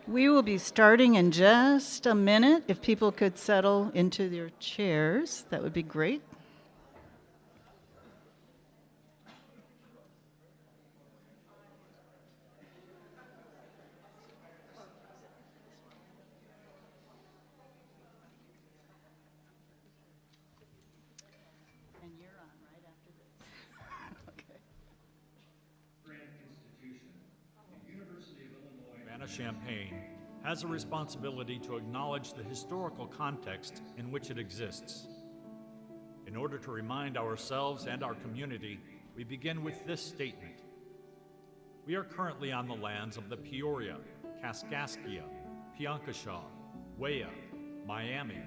We will be starting in just a minute. If people could settle into their chairs, that would be great. And you're on right after this. Okay. Urbana-Champaign has a responsibility to acknowledge the historical context in which it exists. In order to remind ourselves and our community, we begin with this statement. We are currently on the lands of the Peoria, Kaskaskia, Piankashaw, Wea, Miami,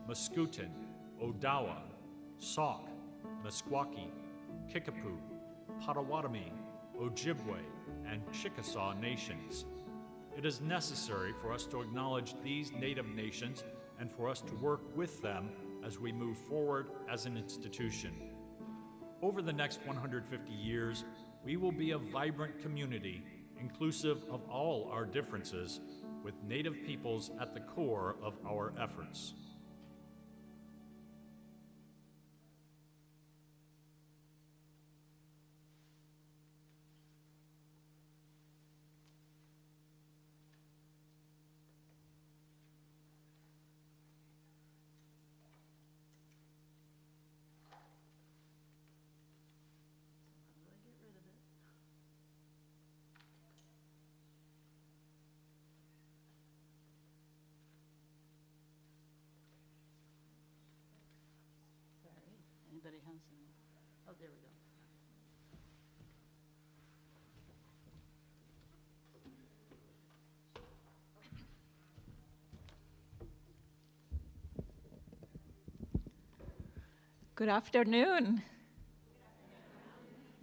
Mascoutin, Odawa, Sauk, Meskwaki, Kickapoo, Potawatomi, Ojibwe, and Chickasaw nations. It is necessary for us to acknowledge these Native nations and for us to work with them as we move forward as an institution. Over the next 150 years, we will be a vibrant community, inclusive of all our differences, with Native peoples at the core of our efforts. Anybody has any? Oh, there we go. Good afternoon.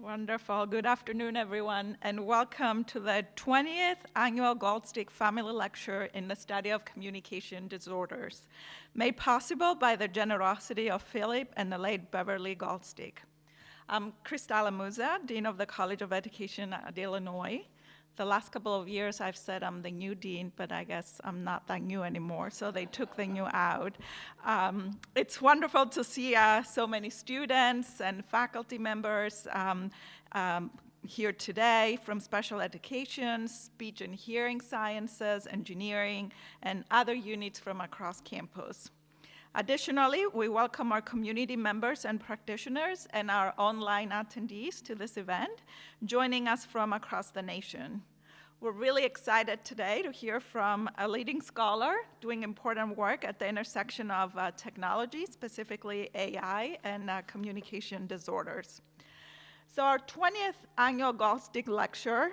Wonderful. Good afternoon, everyone, and welcome to the 20th Annual Goldstick Family Lecture in the Study of Communication Disorders, made possible by the generosity of Philip and the late Beverly Goldstick. I'm Cristala Musa, Dean of the College of Education at Illinois. The last couple of years, I've said I'm the new dean, but I guess I'm not that new anymore, so they took the new out. It's wonderful to see so many students and faculty members here today from special education, speech and hearing sciences, engineering, and other units from across campus. Additionally, we welcome our community members and practitioners and our online attendees to this event, joining us from across the nation. We're really excited today to hear from a leading scholar doing important work at the intersection of technology, specifically AI, and communication disorders. So our 20th annual Goldstick Lecturer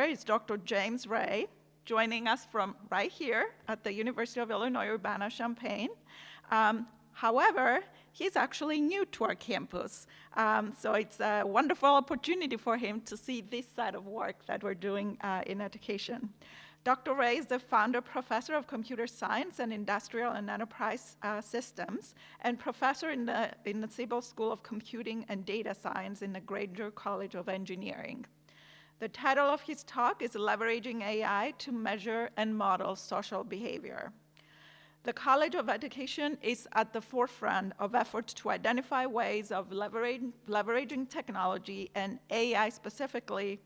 is Dr. James Rehg, joining us from right here at the University of Illinois Urbana-Champaign. However, he's actually new to our campus, so it's a wonderful opportunity for him to see this side of work that we're doing in education. Dr. Rehg is the founder professor of computer science and industrial and enterprise systems, and professor in the Siebel School of Computing and Data Science in the Granger College of Engineering. The title of his talk is Leveraging AI to Measure and Model Social Behavior. The College of Education is at the forefront of efforts to identify ways of leveraging technology and AI specifically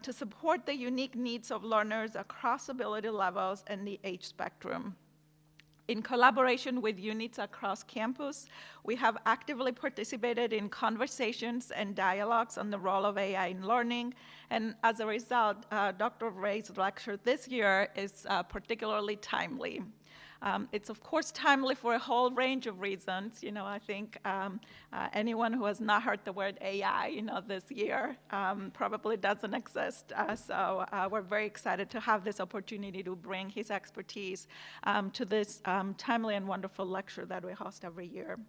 to support the unique needs of learners across ability levels and the age spectrum. In collaboration with units across campus, we have actively participated in conversations and dialogues on the role of AI in learning, and as a result, Dr. Rehn's lecture this year is particularly timely. It's of course timely for a whole range of reasons. I think anyone who has not heard the word AI, this year probably doesn't exist. So we're very excited to have this opportunity to bring his expertise to this timely and wonderful lecture that we host every year.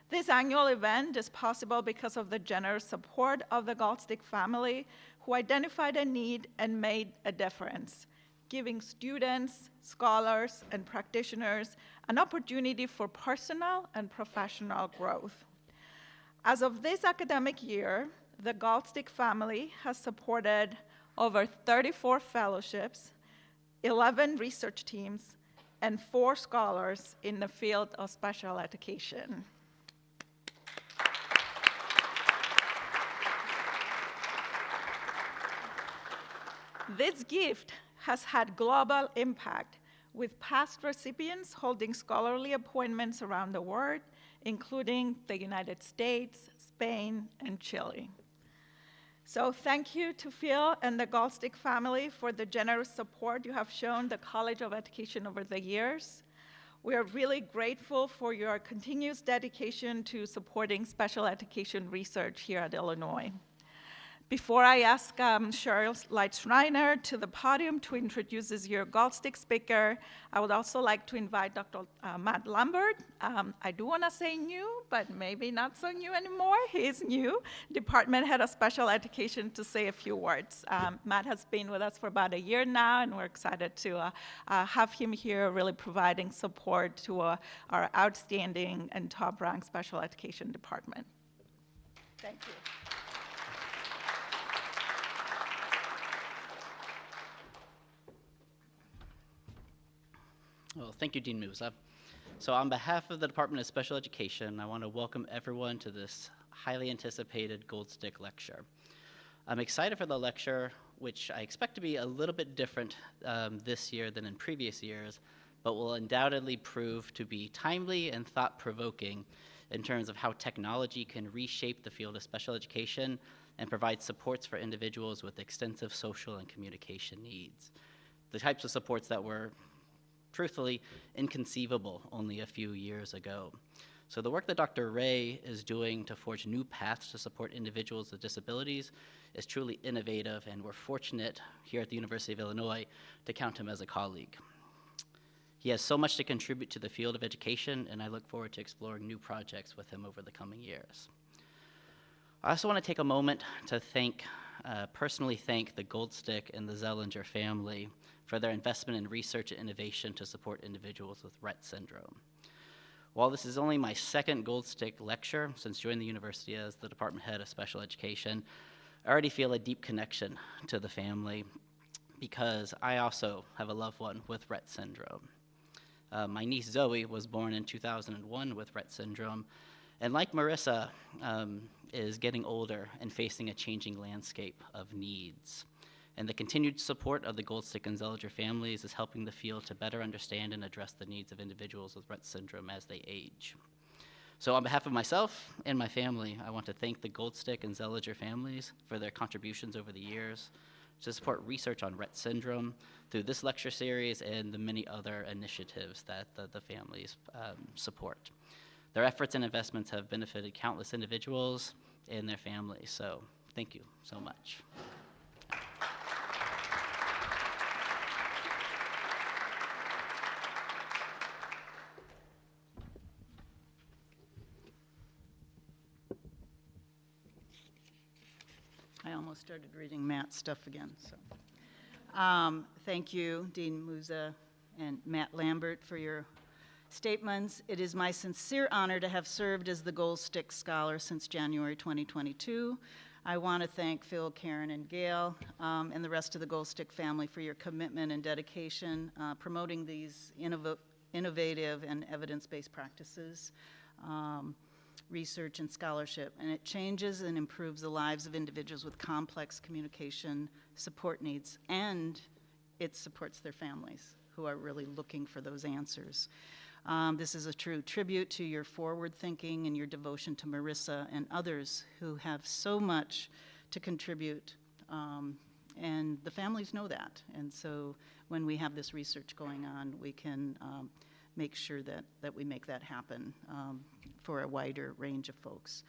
This annual event is possible because of the generous support of the Goldstick family, who identified a need and made a difference, giving students, scholars, and practitioners an opportunity for personal and professional growth. As of this academic year, the Goldstick family has supported over 34 fellowships, 11 research teams, and 4 scholars in the field of special education. This gift has had global impact, with past recipients holding scholarly appointments around the world, including the United States, Spain, and Chile. So thank you to Phil and the Goldstick family for the generous support you have shown the College of Education over the years. We are really grateful for your continuous dedication to supporting special education research here at Illinois. Before I ask Cheryl Leitz-Reiner to the podium to introduce this year's Goldstick speaker, I would also like to invite Dr. Matt Lambert. I do want to say new, but maybe not so new anymore. He is new, Department Head of Special Education, to say a few words. Matt has been with us for about a year now, and we're excited to have him here really providing support to our outstanding and top-ranked special education department. Thank you. Well, thank you, Dean Musa. So on behalf of the Department of Special Education, I want to welcome everyone to this highly anticipated Goldstick Lecture. I'm excited for the lecture, which I expect to be a little bit different this year than in previous years, but will undoubtedly prove to be timely and thought-provoking in terms of how technology can reshape the field of special education and provide supports for individuals with extensive social and communication needs. The types of supports that were truthfully inconceivable only a few years ago. So the work that Dr. Rehg is doing to forge new paths to support individuals with disabilities is truly innovative, and we're fortunate here at the University of Illinois to count him as a colleague. He has so much to contribute to the field of education, and I look forward to exploring new projects with him over the coming years. I also want to take a moment to personally thank the Goldstick and the Zellinger family for their investment in research and innovation to support individuals with Rett syndrome. While this is only my second Goldstick lecture since joining the university as the department head of special education, I already feel a deep connection to the family because I also have a loved one with Rett syndrome. My niece Zoe was born in 2001 with Rett syndrome, and like Marissa, is getting older and facing a changing landscape of needs. And the continued support of the Goldstick and Zellinger families is helping the field to better understand and address the needs of individuals with Rett syndrome as they age. So on behalf of myself and my family, I want to thank the Goldstick and Zellinger families for their contributions over the years to support research on Rett syndrome through this lecture series and the many other initiatives that the families support. Their efforts and investments have benefited countless individuals and their families, so thank you so much. I almost started reading Matt's stuff again. So, thank you, Dean Musa and Matt Lambert, for your statements. It is my sincere honor to have served as the Goldstick Scholar since January 2022. I want to thank Phil, Karen, and Gail, and the rest of the Goldstick family for your commitment and dedication promoting these innovative and evidence-based practices. Research and scholarship, and it changes and improves the lives of individuals with complex communication support needs, and it supports their families who are really looking for those answers. This is a true tribute to your forward thinking and your devotion to Marissa and others who have so much to contribute, and the families know that. And so when we have this research going on, we can make sure that we make that happen for a wider range of folks.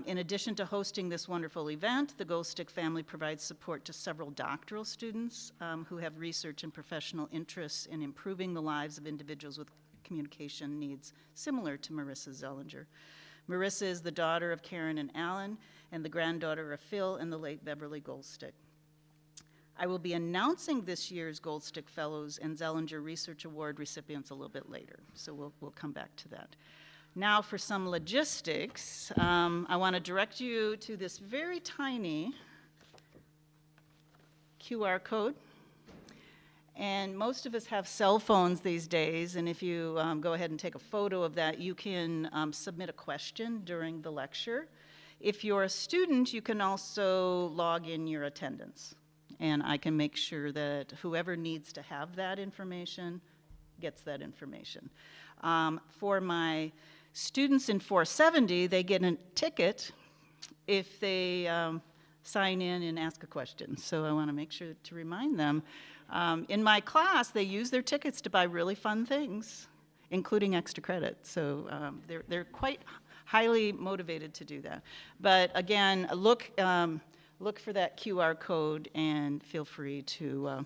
In addition to hosting this wonderful event, the Goldstick family provides support to several doctoral students who have research and professional interests in improving the lives of individuals with communication needs similar to Marissa Zellinger. Marissa is the daughter of Karen and Alan and the granddaughter of Phil and the late Beverly Goldstick. I will be announcing this year's Goldstick Fellows and Zellinger Research Award recipients a little bit later, so we'll come back to that. Now for some logistics, I want to direct you to this very tiny QR code. And most of us have cell phones these days, and if you go ahead and take a photo of that, you can submit a question during the lecture. If you're a student, you can also log in your attendance, and I can make sure that whoever needs to have that information gets that information. For my students in 470, they get a ticket if they sign in and ask a question. So I want to make sure to remind them. In my class, they use their tickets to buy really fun things, including extra credit. So they're quite highly motivated to do that. But again, look for that QR code and feel free to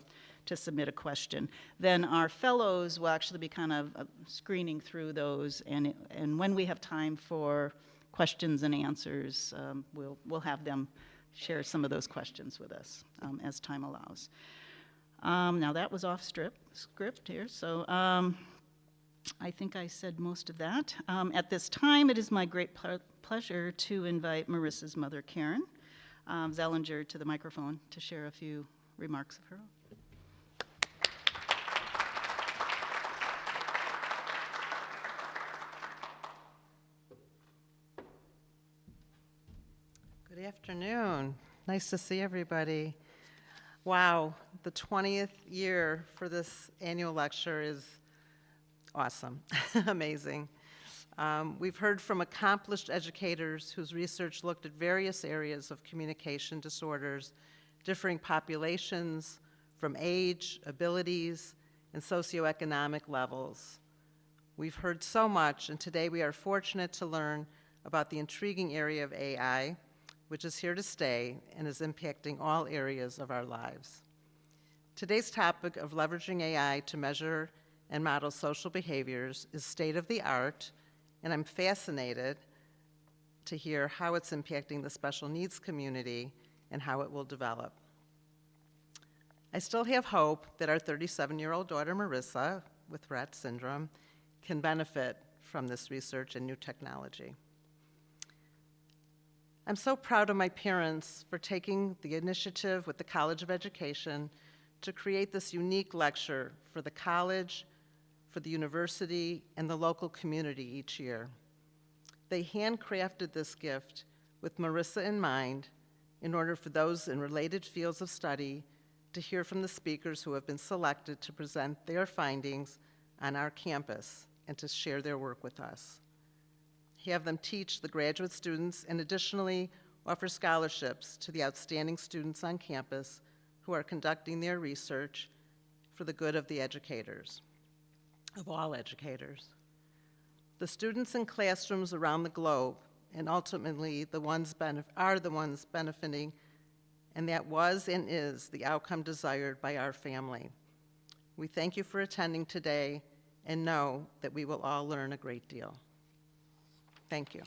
submit a question. Then our fellows will actually be kind of screening through those, and when we have time for questions and answers, we'll have them share some of those questions with us as time allows. Now that was off script here, so I think I said most of that. At this time, it is my great pleasure to invite Marissa's mother, Karen Zellinger, to the microphone to share a few remarks of her own. Good afternoon. Nice to see everybody. Wow, the 20th year for this annual lecture is awesome, amazing. We've heard from accomplished educators whose research looked at various areas of communication disorders, differing populations from age, abilities, and socioeconomic levels. We've heard so much, and today we are fortunate to learn about the intriguing area of AI, which is here to stay and is impacting all areas of our lives. Today's topic of leveraging AI to measure and model social behaviors is state of the art, and I'm fascinated to hear how it's impacting the special needs community and how it will develop. I still have hope that our 37-year-old daughter, Marissa, with Rett syndrome, can benefit from this research and new technology. I'm so proud of my parents for taking the initiative with the College of Education to create this unique lecture for the college, for the university, and the local community each year. They handcrafted this gift with Marissa in mind in order for those in related fields of study to hear from the speakers who have been selected to present their findings on our campus and to share their work with us. Have them teach the graduate students, and additionally offer scholarships to the outstanding students on campus who are conducting their research for the good of the educators, of all educators. The students in classrooms around the globe, and ultimately are the ones benefiting, and that was and is the outcome desired by our family. We thank you for attending today and know that we will all learn a great deal. Thank you.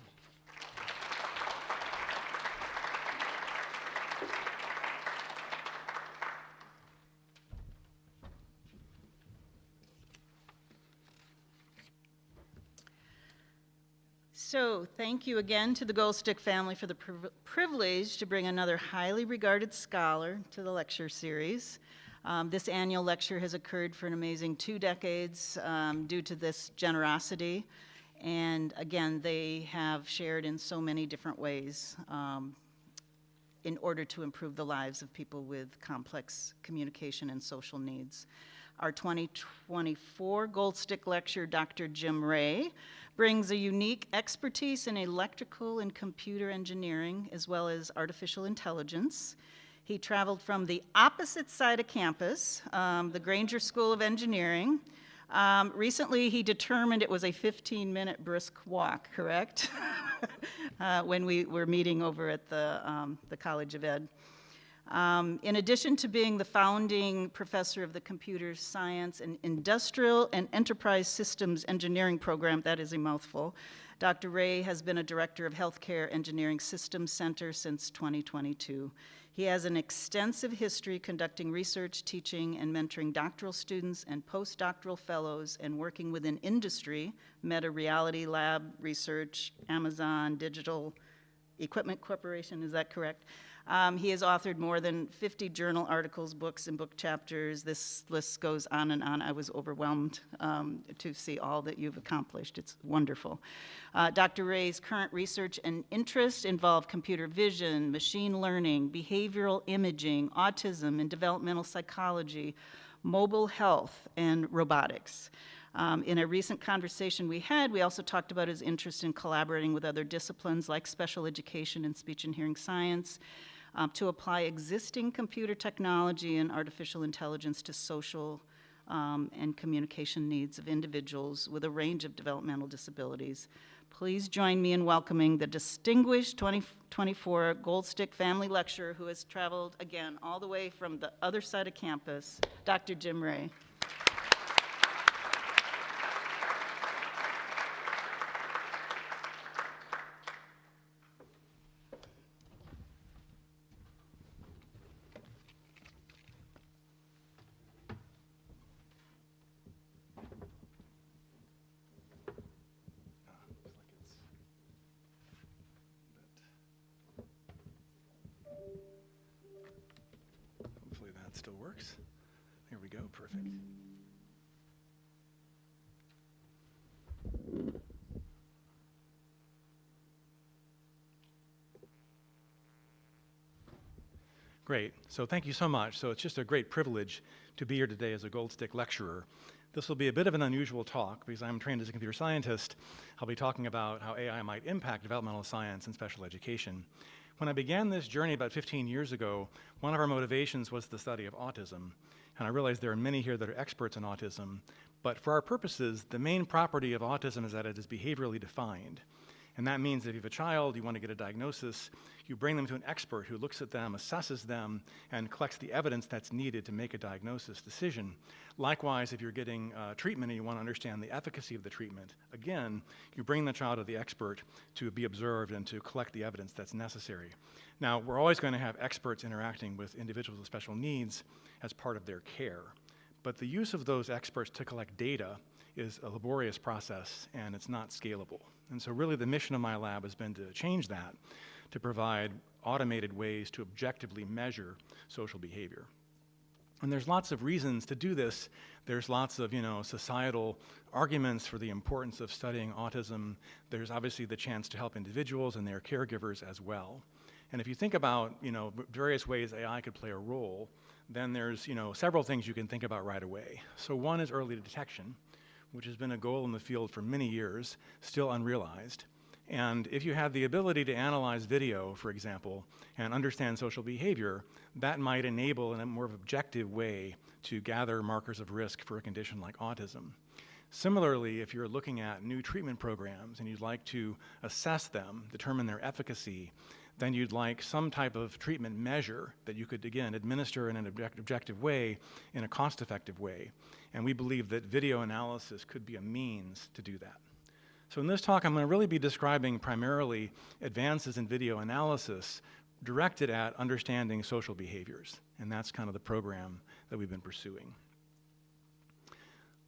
So thank you again to the Goldstick family for the privilege to bring another highly regarded scholar to the lecture series. This annual lecture has occurred for an amazing 2 decades due to this generosity. And again, they have shared in so many different ways in order to improve the lives of people with complex communication and social needs. Our 2024 Goldstick Lecturer, Dr. James Rehg, brings a unique expertise in electrical and computer engineering, as well as artificial intelligence. He traveled from the opposite side of campus, the Granger School of Engineering. Recently, he determined it was a 15-minute brisk walk, correct? When we were meeting over at the College of Ed. In addition to being the founding professor of the Computer Science and Industrial and Enterprise Systems Engineering program, that is a mouthful, Dr. Rehg has been a director of Healthcare Engineering Systems Center since 2022. He has an extensive history conducting research, teaching, and mentoring doctoral students and postdoctoral fellows and working within industry, Meta Reality Lab research, Amazon, digital Equipment Corporation, is that correct? He has authored more than 50 journal articles, books, and book chapters. This list goes on and on. I was overwhelmed to see all that you've accomplished. It's wonderful. Dr. Rehg's current research and interests involve computer vision, machine learning, behavioral imaging, autism and developmental psychology, mobile health, and robotics. In a recent conversation we had, we also talked about his interest in collaborating with other disciplines like special education and speech and hearing science to apply existing computer technology and artificial intelligence to social and communication needs of individuals with a range of developmental disabilities. Please join me in welcoming the distinguished 2024 Goldstick Family Lecturer who has traveled, again, all the way from the other side of campus, Dr. Jim Rehg. Hopefully that still works. There we go, perfect. Great, so thank you so much. So it's just a great privilege to be here today as a Goldstick Lecturer. This will be a bit of an unusual talk because I'm trained as a computer scientist. I'll be talking about how AI might impact developmental science and special education. When I began this journey about 15 years ago, one of our motivations was the study of autism. And I realize there are many here that are experts in autism, but for our purposes, the main property of autism is that it is behaviorally defined. And that means that if you have a child, you want to get a diagnosis, you bring them to an expert who looks at them, assesses them, and collects the evidence that's needed to make a diagnosis decision. Likewise, if you're getting treatment and you want to understand the efficacy of the treatment, again, you bring the child to the expert to be observed and to collect the evidence that's necessary. Now, we're always going to have experts interacting with individuals with special needs as part of their care. But the use of those experts to collect data is a laborious process and it's not scalable. And so really the mission of my lab has been to change that, to provide automated ways to objectively measure social behavior. And there's lots of reasons to do this. There's lots of, societal arguments for the importance of studying autism. There's obviously the chance to help individuals and their caregivers as well. And if you think about, various ways AI could play a role, then there's, several things you can think about right away. So one is early detection, which has been a goal in the field for many years, still unrealized. And if you have the ability to analyze video, for example, and understand social behavior, that might enable in a more objective way to gather markers of risk for a condition like autism. Similarly, if you're looking at new treatment programs and you'd like to assess them, determine their efficacy, then you'd like some type of treatment measure that you could, again, administer in an objective way, in a cost-effective way. And we believe that video analysis could be a means to do that. So in this talk, I'm going to really be describing primarily advances in video analysis directed at understanding social behaviors. And that's kind of the program that we've been pursuing.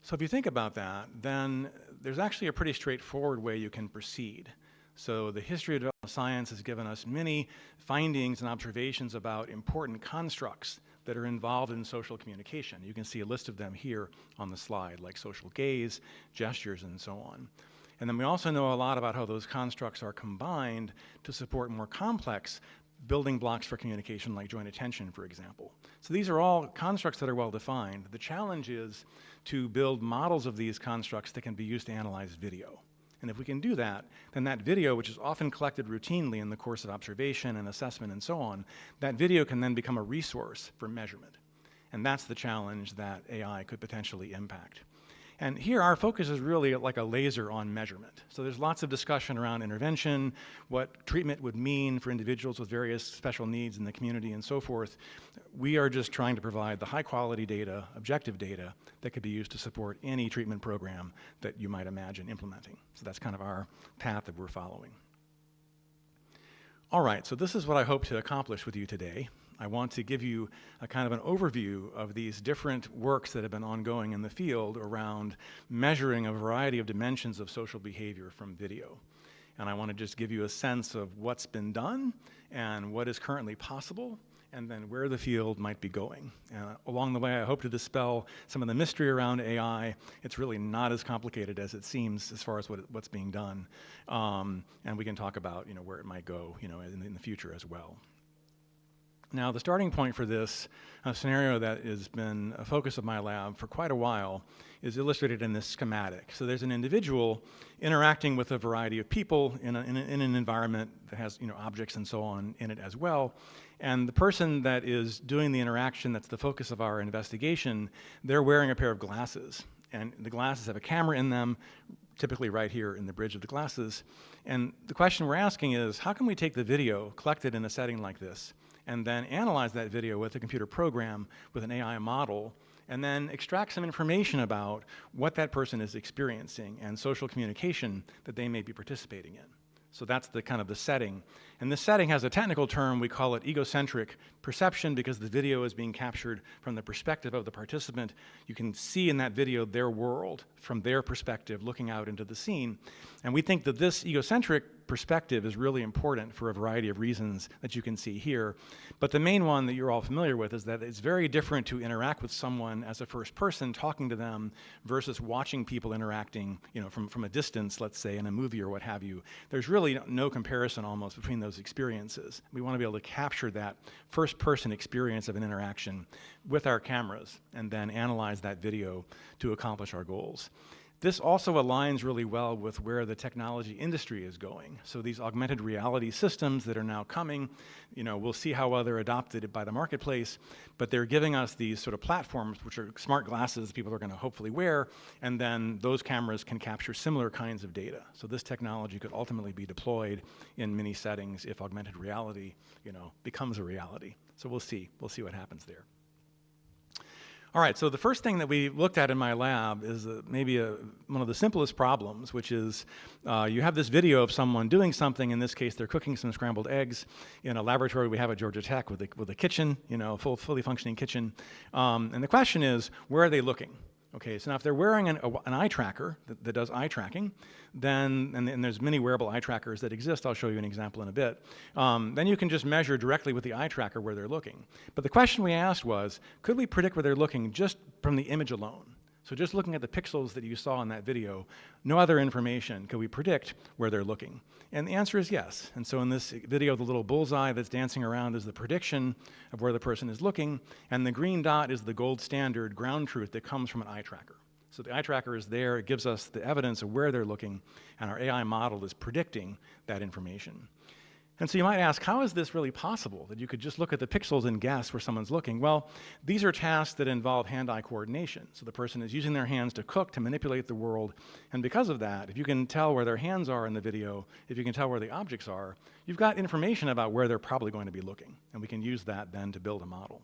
So if you think about that, then there's actually a pretty straightforward way you can proceed. So the history of developmental science has given us many findings and observations about important constructs that are involved in social communication. You can see a list of them here on the slide, like social gaze, gestures, and so on. And then we also know a lot about how those constructs are combined to support more complex building blocks for communication, like joint attention, for example. So these are all constructs that are well defined. The challenge is to build models of these constructs that can be used to analyze video. And if we can do that, then that video, which is often collected routinely in the course of observation and assessment and so on, that video can then become a resource for measurement. And that's the challenge that AI could potentially impact. And here our focus is really like a laser on measurement. So there's lots of discussion around intervention, what treatment would mean for individuals with various special needs in the community and so forth. We are just trying to provide the high quality data, objective data, that could be used to support any treatment program that you might imagine implementing. So that's kind of our path that we're following. All right, so this is what I hope to accomplish with you today. I want to give you a kind of an overview of these different works that have been ongoing in the field around measuring a variety of dimensions of social behavior from video. And I want to just give you a sense of what's been done and what is currently possible, and then where the field might be going. Along the way, I hope to dispel some of the mystery around AI. It's really not as complicated as it seems as far as what's being done. And we can talk about where it might go in the future as well. Now, the starting point for this scenario that has been a focus of my lab for quite a while is illustrated in this schematic. So there's an individual interacting with a variety of people in an environment that has objects and so on in it as well. And the person that is doing the interaction that's the focus of our investigation, they're wearing a pair of glasses. And the glasses have a camera in them, typically right here in the bridge of the glasses. And the question we're asking is, how can we take the video collected in a setting like this and then analyze that video with a computer program, with an AI model, and then extract some information about what that person is experiencing and social communication that they may be participating in. So that's the kind of the setting. And this setting has a technical term, we call it egocentric perception, because the video is being captured from the perspective of the participant. You can see in that video their world from their perspective looking out into the scene. And we think that this egocentric perspective is really important for a variety of reasons that you can see here. But the main one that you're all familiar with is that it's very different to interact with someone as a first person, talking to them, versus watching people interacting, from a distance, let's say, in a movie or what have you. There's really no comparison almost between those experiences. We want to be able to capture that first person experience of an interaction with our cameras and then analyze that video to accomplish our goals. This also aligns really well with where the technology industry is going. So these augmented reality systems that are now coming, we'll see how well they're adopted by the marketplace, but they're giving us these sort of platforms, which are smart glasses people are going to hopefully wear, and then those cameras can capture similar kinds of data. So this technology could ultimately be deployed in many settings if augmented reality, becomes a reality. So we'll see what happens there. All right, so the first thing that we looked at in my lab is maybe one of the simplest problems, which is you have this video of someone doing something. In this case, they're cooking some scrambled eggs in a laboratory we have at Georgia Tech with a kitchen, fully functioning kitchen. And the question is, where are they looking? Okay, so now if they're wearing an eye tracker that does eye tracking, then, and there's many wearable eye trackers that exist, I'll show you an example in a bit, then you can just measure directly with the eye tracker where they're looking. But the question we asked was, could we predict where they're looking just from the image alone? So just looking at the pixels that you saw in that video, no other information, could we predict where they're looking? And the answer is yes. And so in this video, the little bullseye that's dancing around is the prediction of where the person is looking, and the green dot is the gold standard ground truth that comes from an eye tracker. So the eye tracker is there, it gives us the evidence of where they're looking, and our AI model is predicting that information. And so you might ask, how is this really possible, that you could just look at the pixels and guess where someone's looking? Well, these are tasks that involve hand-eye coordination. So the person is using their hands to cook, to manipulate the world. And because of that, if you can tell where their hands are in the video, if you can tell where the objects are, you've got information about where they're probably going to be looking. And we can use that then to build a model.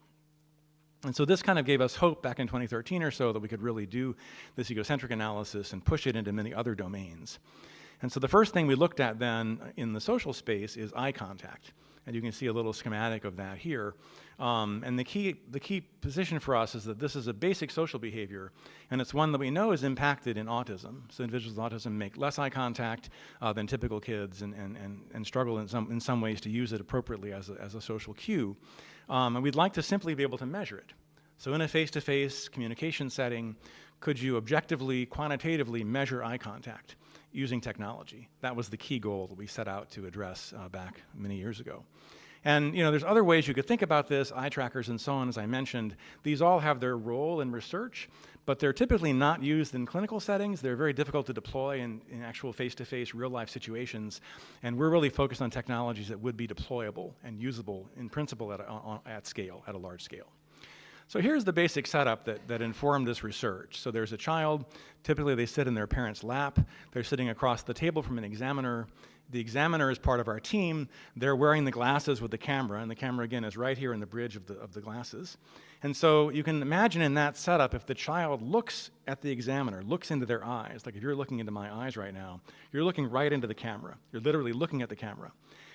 And so this kind of gave us hope back in 2013 or so that we could really do this egocentric analysis and push it into many other domains. And so the first thing we looked at then in the social space is eye contact. And you can see a little schematic of that here. And the key position for us is that this is a basic social behavior, and it's one that we know is impacted in autism. So individuals with autism make less eye contact than typical kids and struggle in some ways to use it appropriately as a social cue. And we'd like to simply be able to measure it. So in a face-to-face communication setting, could you objectively, quantitatively measure eye contact using technology? That was the key goal that we set out to address back many years ago. And there's other ways you could think about this, eye trackers and so on, as I mentioned. These all have their role in research, but they're typically not used in clinical settings. They're very difficult to deploy in actual face-to-face, real-life situations. And we're really focused on technologies that would be deployable and usable in principle at scale, at a large scale. So here's the basic setup that informed this research. So there's a child. Typically, they sit in their parent's lap. They're sitting across the table from an examiner. The examiner is part of our team. They're wearing the glasses with the camera, and the camera, again, is right here in the bridge of the glasses. And so you can imagine in that setup, if the child looks at the examiner, looks into their eyes, like if you're looking into my eyes right now, you're looking right into the camera. You're literally looking at the camera.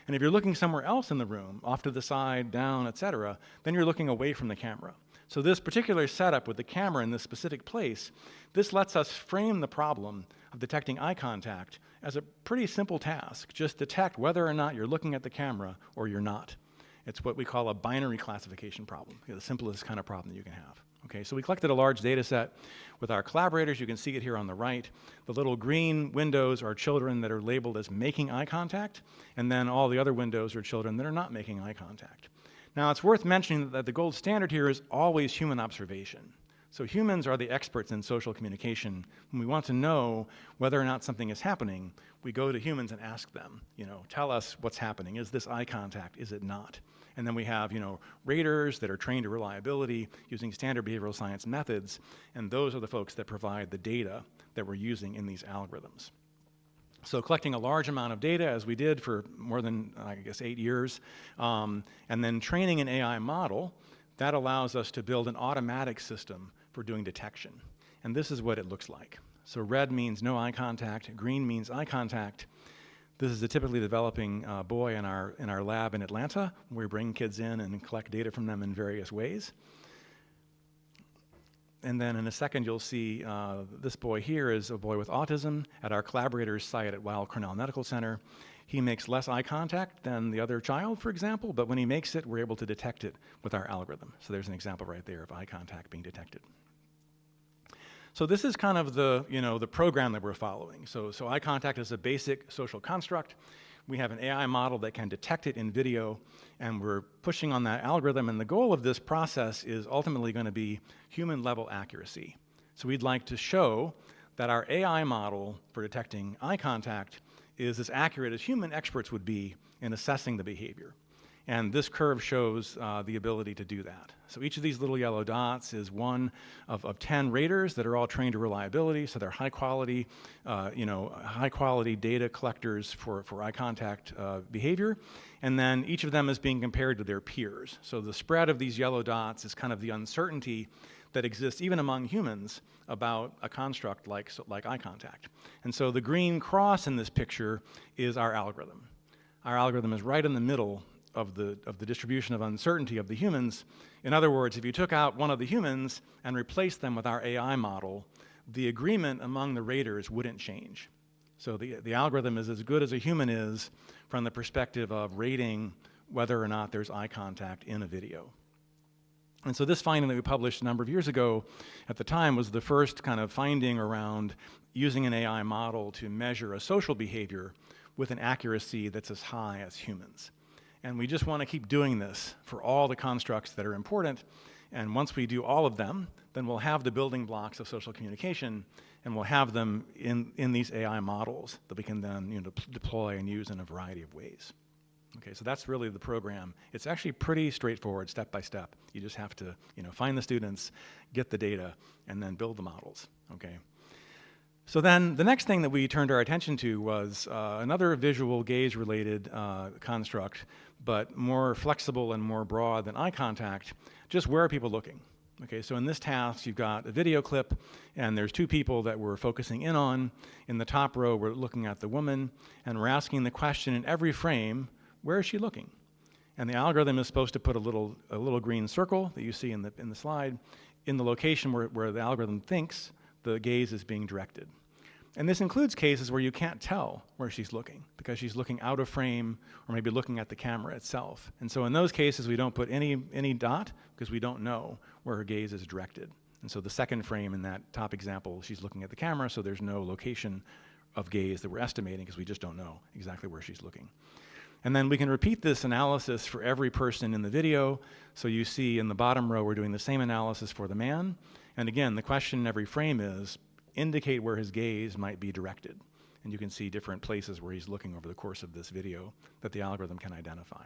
And if you're looking somewhere else in the room, off to the side, down, etc., then you're looking away from the camera. So this particular setup with the camera in this specific place, this lets us frame the problem of detecting eye contact as a pretty simple task. Just detect whether or not you're looking at the camera or you're not. It's what we call a binary classification problem, the simplest kind of problem that you can have. Okay, so we collected a large data set with our collaborators. You can see it here on the right. The little green windows are children that are labeled as making eye contact, and then all the other windows are children that are not making eye contact. Now, it's worth mentioning that the gold standard here is always human observation. So humans are the experts in social communication. When we want to know whether or not something is happening, we go to humans and ask them, tell us what's happening. Is this eye contact? Is it not? And then we have, raters that are trained to reliability using standard behavioral science methods, and those are the folks that provide the data that we're using in these algorithms. So collecting a large amount of data, as we did for more than, 8 years, and then training an AI model, that allows us to build an automatic system for doing detection. And this is what it looks like. So red means no eye contact, green means eye contact. This is a typically developing boy in our lab in Atlanta. We bring kids in and collect data from them in various ways. And then in a second, you'll see this boy here is a boy with autism at our collaborators' site at Weill Cornell Medical Center. He makes less eye contact than the other child, for example, but when he makes it, we're able to detect it with our algorithm. So there's an example right there of eye contact being detected. So this is kind of the program that we're following. So eye contact is a basic social construct. We have an AI model that can detect it in video, and we're pushing on that algorithm, and the goal of this process is ultimately going to be human-level accuracy. So we'd like to show that our AI model for detecting eye contact is as accurate as human experts would be in assessing the behavior. And this curve shows the ability to do that. So each of these little yellow dots is one of 10 raters that are all trained to reliability. So they're high quality data collectors for eye contact behavior. And then each of them is being compared to their peers. So the spread of these yellow dots is kind of the uncertainty that exists even among humans about a construct like eye contact. And so the green cross in this picture is our algorithm. Our algorithm is right in the middle of the distribution of uncertainty of the humans. In other words, if you took out one of the humans and replaced them with our AI model, the agreement among the raters wouldn't change. So the algorithm is as good as a human is from the perspective of rating whether or not there's eye contact in a video. And so this finding that we published a number of years ago at the time was the first kind of finding around using an AI model to measure a social behavior with an accuracy that's as high as humans. And we just want to keep doing this for all the constructs that are important. And once we do all of them, then we'll have the building blocks of social communication, and we'll have them in these AI models that we can then deploy and use in a variety of ways. Okay, so that's really the program. It's actually pretty straightforward, step by step. You just have to find the students, get the data, and then build the models. Okay. So then the next thing that we turned our attention to was another visual gaze-related construct, but more flexible and more broad than eye contact. Just where are people looking? Okay, so in this task, you've got a video clip, and there's two people that we're focusing in on. In the top row, we're looking at the woman, and we're asking the question in every frame, where is she looking? And the algorithm is supposed to put a little green circle that you see in the slide in the location where the algorithm thinks the gaze is being directed. And this includes cases where you can't tell where she's looking because she's looking out of frame or maybe looking at the camera itself. And so in those cases, we don't put any dot because we don't know where her gaze is directed. And so the second frame in that top example, she's looking at the camera, so there's no location of gaze that we're estimating because we just don't know exactly where she's looking. And then we can repeat this analysis for every person in the video. So you see in the bottom row, we're doing the same analysis for the man. And again, the question in every frame is, indicate where his gaze might be directed. And you can see different places where he's looking over the course of this video that the algorithm can identify.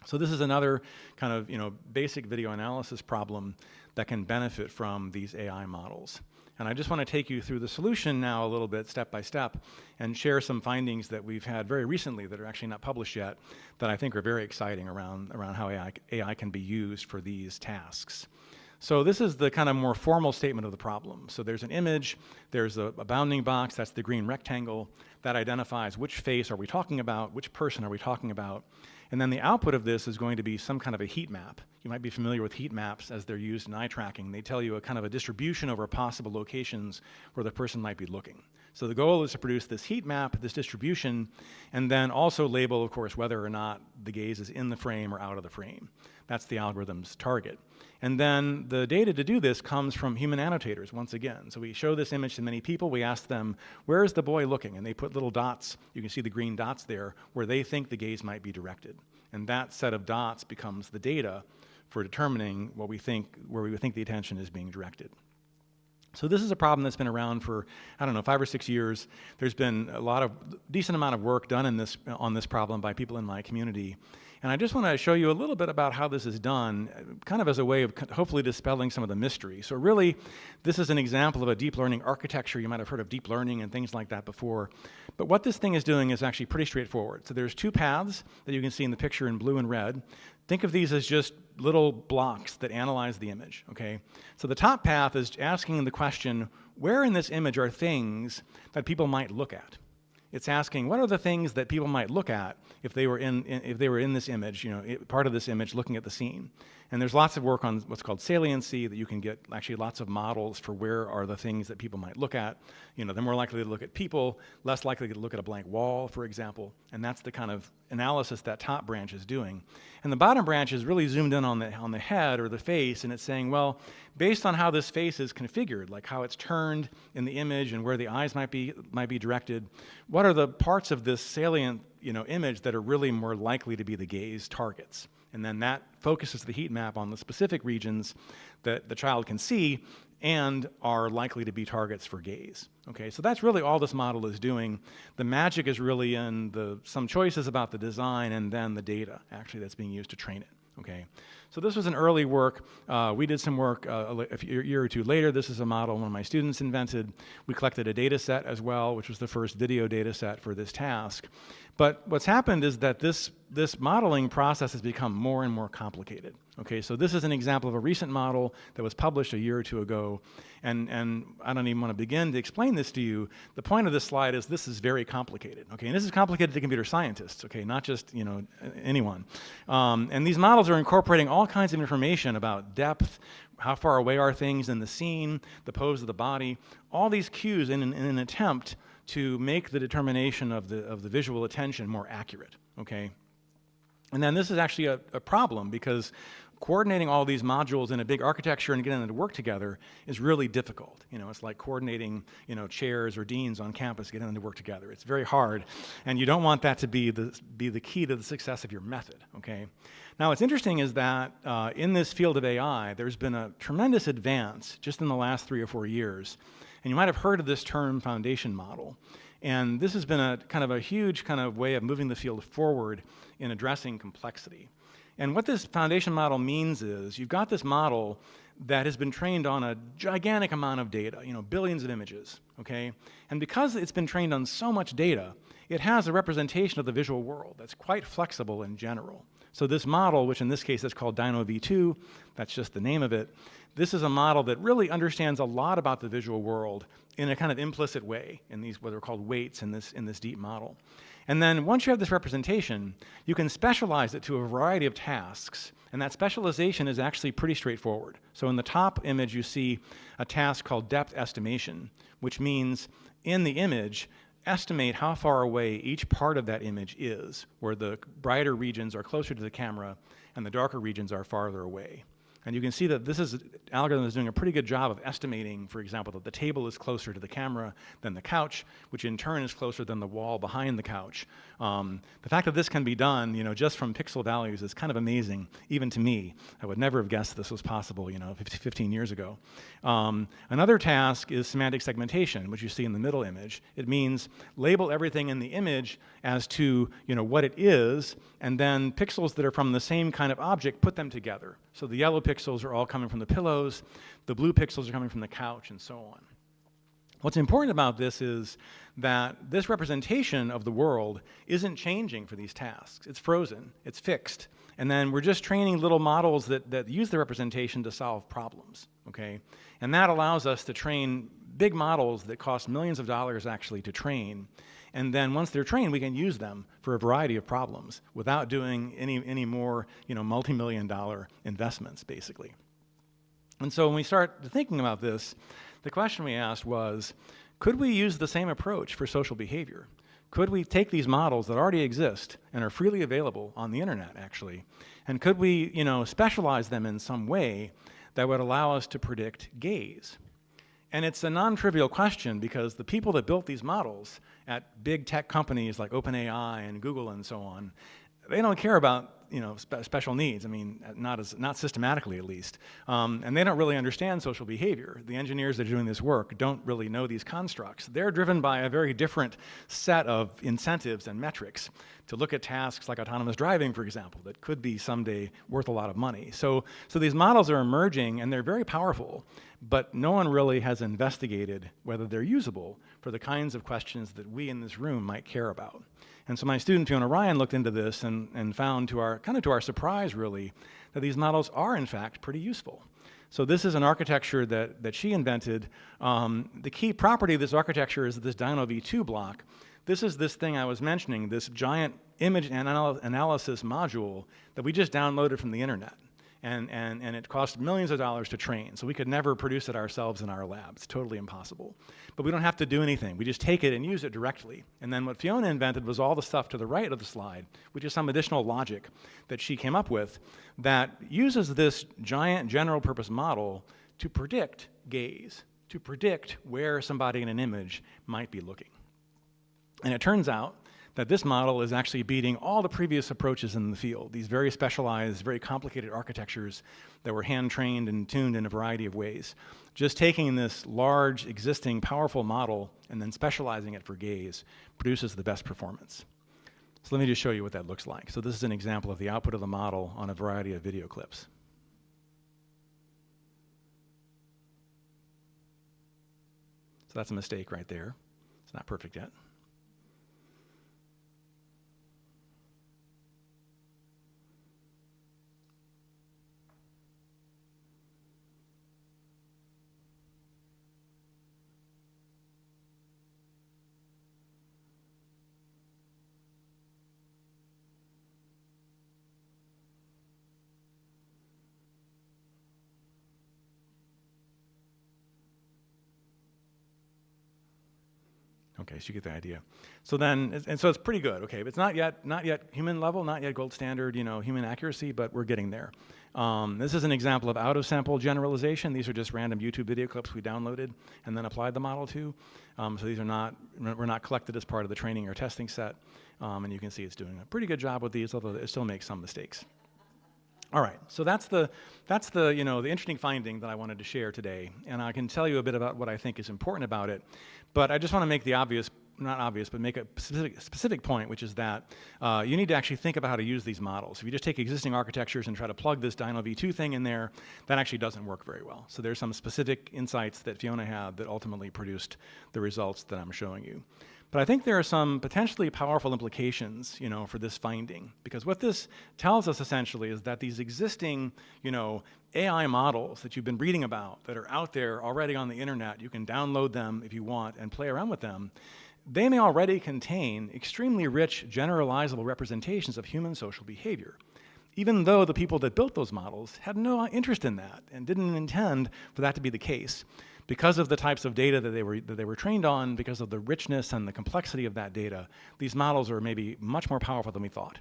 So this is another kind of basic video analysis problem that can benefit from these AI models. And I just want to take you through the solution now a little bit, step by step, and share some findings that we've had very recently that are actually not published yet that I think are very exciting around how AI can be used for these tasks. So this is the kind of more formal statement of the problem. So there's an image, there's a bounding box, that's the green rectangle, that identifies which face are we talking about, which person are we talking about, and then the output of this is going to be some kind of a heat map. You might be familiar with heat maps as they're used in eye tracking. They tell you a kind of a distribution over possible locations where the person might be looking. So the goal is to produce this heat map, this distribution, and then also label, of course, whether or not the gaze is in the frame or out of the frame. That's the algorithm's target. And then the data to do this comes from human annotators, once again. So we show this image to many people. We ask them, where is the boy looking? And they put little dots. You can see the green dots there where they think the gaze might be directed. And that set of dots becomes the data for determining what we think, where we think the attention is being directed. So this is a problem that's been around for, I don't know, 5 or 6 years. There's been a decent amount of work done on this problem by people in my community. And I just want to show you a little bit about how this is done, kind of as a way of hopefully dispelling some of the mystery. So really, this is an example of a deep learning architecture. You might have heard of deep learning and things like that before. But what this thing is doing is actually pretty straightforward. So there's 2 paths that you can see in the picture in blue and red. Think of these as just little blocks that analyze the image, okay? So the top path is asking the question, where in this image are things that people might look at? It's asking, what are the things that people might look at if they were in this image, part of this image, looking at the scene? And there's lots of work on what's called saliency, that you can get actually lots of models for where are the things that people might look at. They're more likely to look at people, less likely to look at a blank wall, for example. And that's the kind of analysis that top branch is doing. And the bottom branch is really zoomed in on the head or the face, and it's saying, well, based on how this face is configured, like how it's turned in the image and where the eyes might be directed, what are the parts of this salient image that are really more likely to be the gaze targets? And then that focuses the heat map on the specific regions that the child can see and are likely to be targets for gaze. Okay, so that's really all this model is doing. The magic is really in some choices about the design and then the data actually that's being used to train it. Okay, so this was an early work. We did some work a year or 2 later. This is a model one of my students invented. We collected a data set as well, which was the first video data set for this task. But what's happened is that this modeling process has become more and more complicated. Okay, so this is an example of a recent model that was published a year or 2 ago. And I don't even want to begin to explain this to you. The point of this slide is this is very complicated. Okay, and this is complicated to computer scientists. Okay, not just anyone. And these models are incorporating all kinds of information about depth, how far away are things in the scene, the pose of the body, all these cues in an attempt to make the determination of the visual attention more accurate. Okay, and then this is actually a problem because coordinating all these modules in a big architecture and getting them to work together is really difficult. It's like coordinating, chairs or deans on campus, getting them to work together. It's very hard, and you don't want that to be the key to the success of your method, okay? Now, what's interesting is that in this field of AI, there's been a tremendous advance just in the last 3 or 4 years, and you might have heard of this term foundation model. And this has been a huge way of moving the field forward in addressing complexity. And what this foundation model means is you've got this model that has been trained on a gigantic amount of data, billions of images, okay? And because it's been trained on so much data, it has a representation of the visual world that's quite flexible in general. So this model, which in this case is called Dino V2, that's just the name of it, this is a model that really understands a lot about the visual world in a kind of implicit way in these what are called weights in this deep model. And then once you have this representation, you can specialize it to a variety of tasks, and that specialization is actually pretty straightforward. So in the top image, you see a task called depth estimation, which means in the image, estimate how far away each part of that image is, where the brighter regions are closer to the camera and the darker regions are farther away. And you can see that this algorithm is doing a pretty good job of estimating, for example, that the table is closer to the camera than the couch, which in turn is closer than the wall behind the couch. The fact that this can be done, just from pixel values is kind of amazing, even to me. I would never have guessed this was possible, 15 years ago. Another task is semantic segmentation, which you see in the middle image. It means label everything in the image as to, what it is, and then pixels that are from the same kind of object, put them together. So the yellow pixels are all coming from the pillows, the blue pixels are coming from the couch, and so on. What's important about this is that this representation of the world isn't changing for these tasks. It's frozen, it's fixed, and then we're just training little models that use the representation to solve problems, okay? And that allows us to train big models that cost millions of dollars actually to train. And then once they're trained, we can use them for a variety of problems without doing any more, multi-million-dollar investments, basically. And so when we start thinking about this, the question we asked was, could we use the same approach for social behavior? Could we take these models that already exist and are freely available on the internet, actually, and could we, specialize them in some way that would allow us to predict gaze? And it's a non-trivial question because the people that built these models at big tech companies like OpenAI and Google and so on, they don't care about special needs. I mean, not systematically at least. And they don't really understand social behavior. The engineers that are doing this work don't really know these constructs. They're driven by a very different set of incentives and metrics to look at tasks like autonomous driving, for example, that could be someday worth a lot of money. So these models are emerging and they're very powerful, but no one really has investigated whether they're usable for the kinds of questions that we in this room might care about. And so my student Fiona Ryan looked into this and found to our surprise really, that these models are in fact pretty useful. So this is an architecture that she invented. The key property of this architecture is this Dino V2 block. This is this thing I was mentioning, this giant image analysis module that we just downloaded from the internet. And it cost millions of dollars to train, so we could never produce it ourselves in our labs. Totally impossible. But we don't have to do anything. We just take it and use it directly. And then what Fiona invented was all the stuff to the right of the slide, which is some additional logic that she came up with that uses this giant general purpose model to predict gaze, to predict where somebody in an image might be looking. And it turns out that this model is actually beating all the previous approaches in the field, these very specialized, very complicated architectures that were hand-trained and tuned in a variety of ways. Just taking this large, existing, powerful model and then specializing it for gaze produces the best performance. So let me just show you what that looks like. So this is an example of the output of the model on a variety of video clips. So that's a mistake right there. It's not perfect yet. Okay, so you get the idea. So then, and so it's pretty good. Okay, but it's not yet human level, not yet gold standard, human accuracy, but we're getting there. This is an example of out-of-sample generalization. These are just random YouTube video clips we downloaded and then applied the model to. So these are were not collected as part of the training or testing set. And you can see it's doing a pretty good job with these, although it still makes some mistakes. All right, so that's the interesting finding that I wanted to share today, and I can tell you a bit about what I think is important about it, but I just want to make the make a specific point, which is that you need to actually think about how to use these models. If you just take existing architectures and try to plug this Dino V2 thing in there, that actually doesn't work very well. So there's some specific insights that Fiona had that ultimately produced the results that I'm showing you. But I think there are some potentially powerful implications, for this finding, because what this tells us essentially is that these existing, AI models that you've been reading about that are out there already on the internet, you can download them if you want and play around with them, they may already contain extremely rich generalizable representations of human social behavior, even though the people that built those models had no interest in that and didn't intend for that to be the case. Because of the types of data that they were trained on, because of the richness and the complexity of that data, these models are maybe much more powerful than we thought.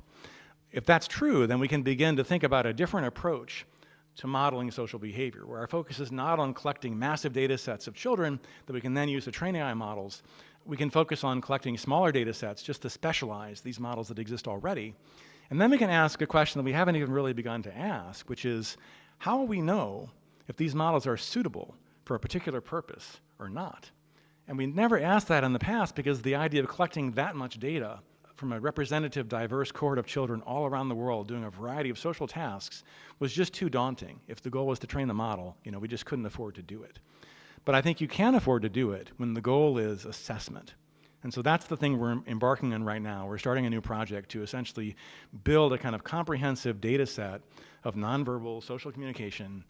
If that's true, then we can begin to think about a different approach to modeling social behavior, where our focus is not on collecting massive data sets of children that we can then use to train AI models. We can focus on collecting smaller data sets just to specialize these models that exist already. And then we can ask a question that we haven't even really begun to ask, which is, how will we know if these models are suitable for a particular purpose or not? And we never asked that in the past because the idea of collecting that much data from a representative, diverse cohort of children all around the world doing a variety of social tasks was just too daunting. If the goal was to train the model, we just couldn't afford to do it. But I think you can afford to do it when the goal is assessment. And so that's the thing we're embarking on right now. We're starting a new project to essentially build a kind of comprehensive data set of nonverbal social communication,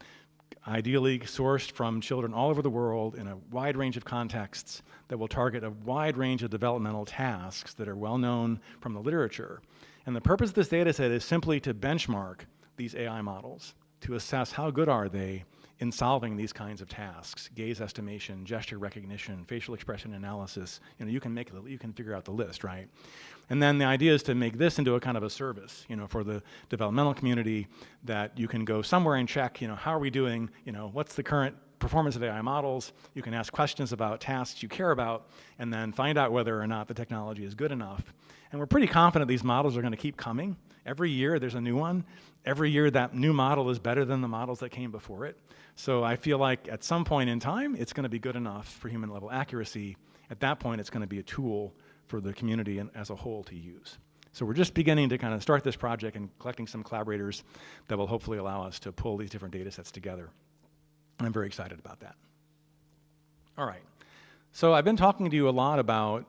ideally sourced from children all over the world in a wide range of contexts that will target a wide range of developmental tasks that are well known from the literature. And the purpose of this data set is simply to benchmark these AI models, to assess how good are they in solving these kinds of tasks: gaze estimation, gesture recognition, facial expression analysis. You know, you can figure out the list, right? And then the idea is to make this into a kind of a service, you know, for the developmental community, that you can go somewhere and check, you know, how are we doing? You know, what's the current performance of AI models? You can ask questions about tasks you care about, and then find out whether or not the technology is good enough. And we're pretty confident these models are going to keep coming. Every year there's a new one. Every year that new model is better than the models that came before it. So I feel like at some point in time, it's going to be good enough for human level accuracy. At that point, it's going to be a tool for the community and as a whole to use. So we're just beginning to kind of start this project and collecting some collaborators that will hopefully allow us to pull these different data sets together. And I'm very excited about that. All right. So I've been talking to you a lot about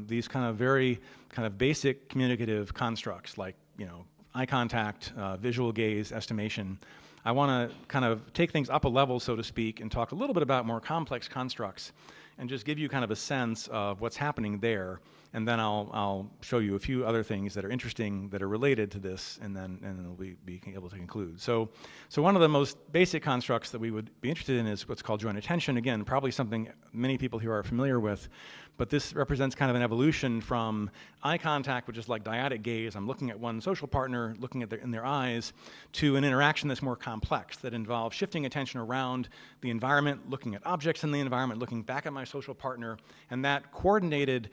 these kind of very kind of basic communicative constructs, like, you know, eye contact, visual gaze, estimation. I want to kind of take things up a level, so to speak, and talk a little bit about more complex constructs and just give you kind of a sense of what's happening there. And then I'll show you a few other things that are interesting that are related to this, and then we'll be able to conclude. So one of the most basic constructs that we would be interested in is what's called joint attention. Again, probably something many people here are familiar with, but this represents kind of an evolution from eye contact, which is like dyadic gaze. I'm looking at one social partner, looking at in their eyes, to an interaction that's more complex, that involves shifting attention around the environment, looking at objects in the environment, looking back at my social partner, and that coordinated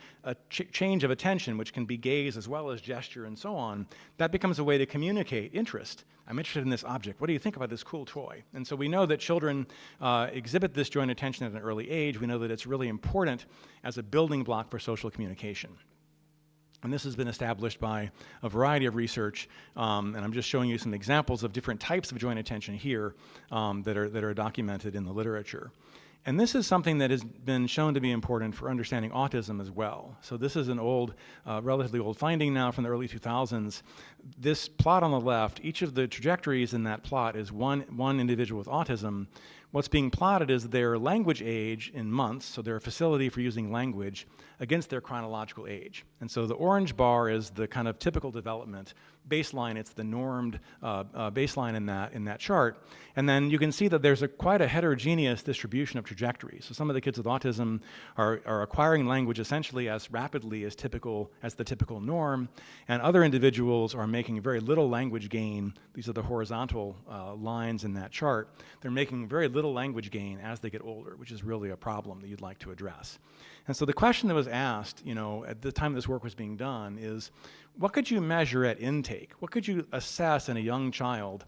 change of attention, which can be gaze as well as gesture and so on, that becomes a way to communicate interest. I'm interested in this object. What do you think about this cool toy? And so we know that children exhibit this joint attention at an early age. We know that it's really important as a building block for social communication. And this has been established by a variety of research, and I'm just showing you some examples of different types of joint attention here that are documented in the literature. And this is something that has been shown to be important for understanding autism as well. So this is an old, relatively old finding now from the early 2000s. This plot on the left, each of the trajectories in that plot is one individual with autism. What's being plotted is their language age in months, so their facility for using language, against their chronological age. And so the orange bar is the kind of typical development baseline. It's the normed baseline in that chart. And then you can see that there's quite a heterogeneous distribution of trajectories. So some of the kids with autism are acquiring language essentially as rapidly as the typical norm, and other individuals are making very little language gain. These are the horizontal lines in that chart. They're making very little language gain as they get older, which is really a problem that you'd like to address. And so the question that was asked, you know, at the time this work was being done is, what could you measure at intake? What could you assess in a young child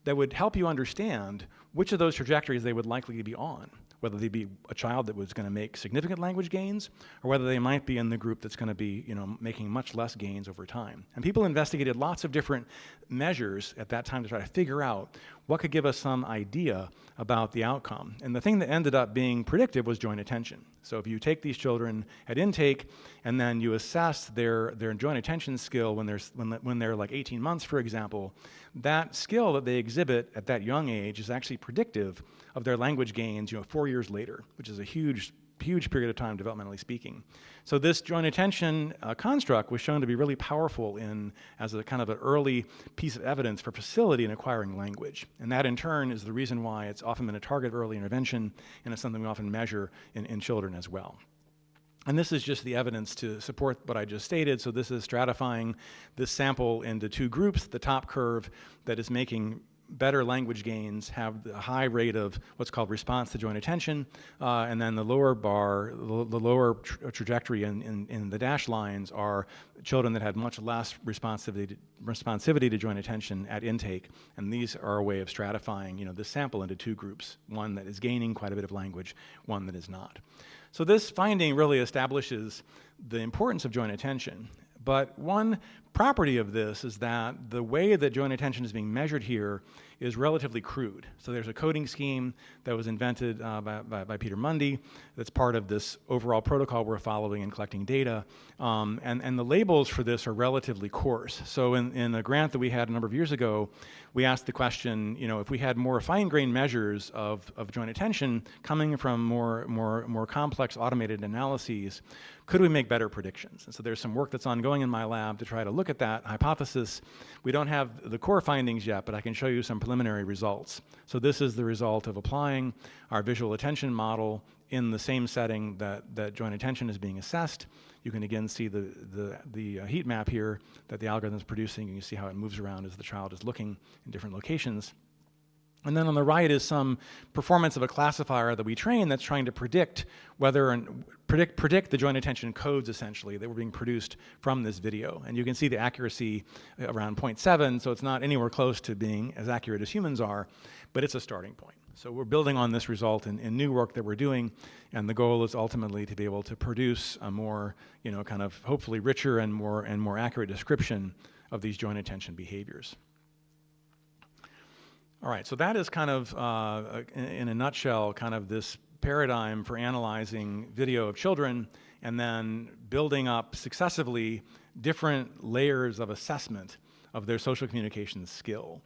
that would help you understand which of those trajectories they would likely be on? Whether they be a child that was going to make significant language gains, or whether they might be in the group that's going to be, you know, making much less gains over time. And people investigated lots of different measures at that time to try to figure out what could give us some idea about the outcome. And the thing that ended up being predictive was joint attention. So if you take these children at intake and then you assess their joint attention skill when they're like 18 months, for example, that skill that they exhibit at that young age is actually predictive of their language gains, you know, 4 years later, which is a huge period of time, developmentally speaking. So this joint attention construct was shown to be really powerful as a kind of an early piece of evidence for facility in acquiring language. And that in turn is the reason why it's often been a target of early intervention, and it's something we often measure in children as well. And this is just the evidence to support what I just stated. So this is stratifying this sample into two groups. The top curve that is making better language gains have a high rate of what's called response to joint attention, and then the lower bar, the lower trajectory in the dashed lines are children that had much less responsivity to joint attention at intake, and these are a way of stratifying, you know, this sample into two groups, one that is gaining quite a bit of language, one that is not. So this finding really establishes the importance of joint attention. But one property of this is that the way that joint attention is being measured here is relatively crude. So there's a coding scheme that was invented by Peter Mundy that's part of this overall protocol we're following and collecting data. And the labels for this are relatively coarse. So in a grant that we had a number of years ago, we asked the question, you know, if we had more fine-grained measures of joint attention coming from more complex automated analyses, could we make better predictions? And so there's some work that's ongoing in my lab to try to look look at that hypothesis. We don't have the core findings yet, but I can show you some preliminary results. So this is the result of applying our visual attention model in the same setting that joint attention is being assessed. You can again see the heat map here that the algorithm is producing. You can see how it moves around as the child is looking in different locations. And then on the right is some performance of a classifier that we train that's trying to predict predict the joint attention codes, essentially, that were being produced from this video. And you can see the accuracy around 0.7, so it's not anywhere close to being as accurate as humans are, but it's a starting point. So we're building on this result in new work that we're doing, and the goal is ultimately to be able to produce a more, kind of hopefully richer and more accurate description of these joint attention behaviors. All right, so that is kind of, in a nutshell, kind of this paradigm for analyzing video of children and then building up successively different layers of assessment of their social communication skill.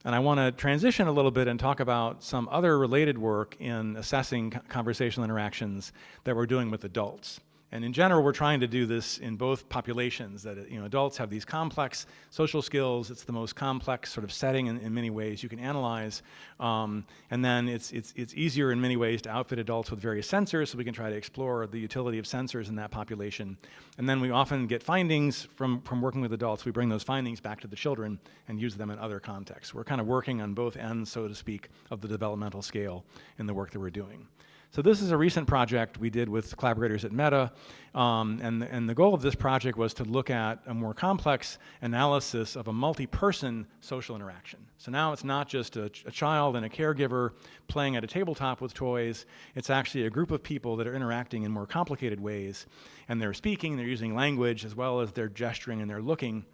And I want to transition a little bit and talk about some other related work in assessing conversational interactions that we're doing with adults. And in general, we're trying to do this in both populations, that adults have these complex social skills. It's the most complex sort of setting in many ways you can analyze. And then it's easier in many ways to outfit adults with various sensors, so we can try to explore the utility of sensors in that population. And then we often get findings from working with adults. We bring those findings back to the children and use them in other contexts. We're kind of working on both ends, so to speak, of the developmental scale in the work that we're doing. So this is a recent project we did with collaborators at Meta, and the goal of this project was to look at a more complex analysis of a multi-person social interaction. So now it's not just a child and a caregiver playing at a tabletop with toys. It's actually a group of people that are interacting in more complicated ways, and they're speaking, they're using language, as well as they're gesturing and they're looking.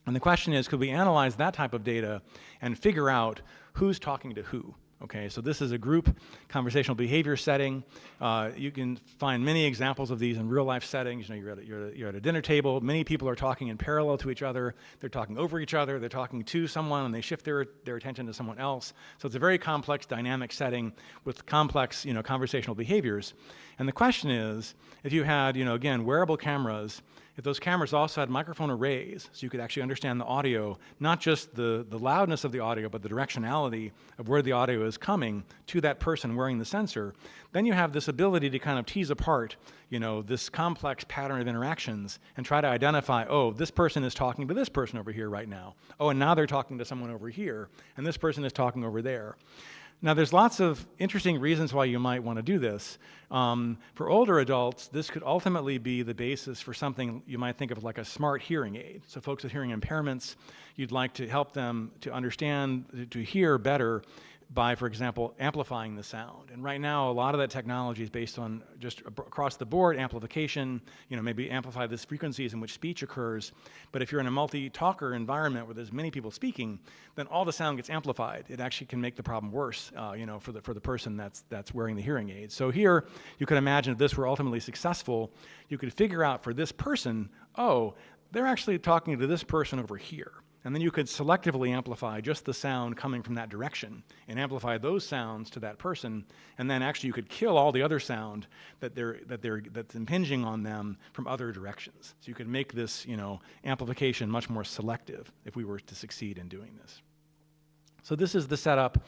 And the question is, could we analyze that type of data and figure out who's talking to who? Okay, so this is a group conversational behavior setting. You can find many examples of these in real life settings. You're at a dinner table. Many people are talking in parallel to each other. They're talking over each other. They're talking to someone, and they shift their attention to someone else. So it's a very complex, dynamic setting with complex, conversational behaviors. And the question is, if you had, again, wearable cameras, if those cameras also had microphone arrays, so you could actually understand the audio, not just the loudness of the audio, but the directionality of where the audio is coming to that person wearing the sensor, then you have this ability to kind of tease apart, this complex pattern of interactions and try to identify, oh, this person is talking to this person over here right now. Oh, and now they're talking to someone over here, and this person is talking over there. Now, there's lots of interesting reasons why you might want to do this. For older adults, this could ultimately be the basis for something you might think of like a smart hearing aid. So folks with hearing impairments, you'd like to help them to understand, to hear better by, for example, amplifying the sound. And right now, a lot of that technology is based on just across the board amplification, maybe amplify the frequencies in which speech occurs. But if you're in a multi-talker environment where there's many people speaking, then all the sound gets amplified. It actually can make the problem worse, for the person that's wearing the hearing aid. So here, you could imagine if this were ultimately successful, you could figure out for this person, oh, they're actually talking to this person over here. And then you could selectively amplify just the sound coming from that direction and amplify those sounds to that person. And then actually you could kill all the other sound that's impinging on them from other directions. So you could make this, amplification much more selective if we were to succeed in doing this. So this is the setup.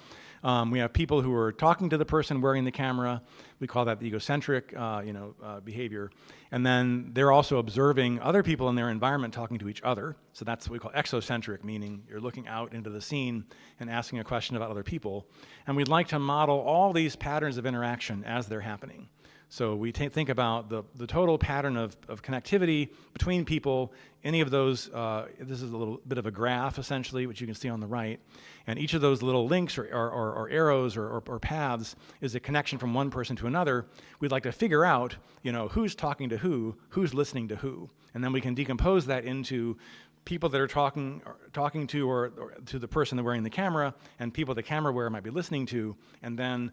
We have people who are talking to the person wearing the camera. We call that the egocentric, behavior. And then they're also observing other people in their environment talking to each other. So that's what we call exocentric, meaning you're looking out into the scene and asking a question about other people. And we'd like to model all these patterns of interaction as they're happening. So we think about the total pattern of connectivity between people, any of those, this is a little bit of a graph essentially, which you can see on the right, and each of those little links or arrows or paths is a connection from one person to another. We'd like to figure out, who's talking to who's listening to who, and then we can decompose that into people that are talking to or to the person that's wearing the camera, and people the camera wearer might be listening to, and then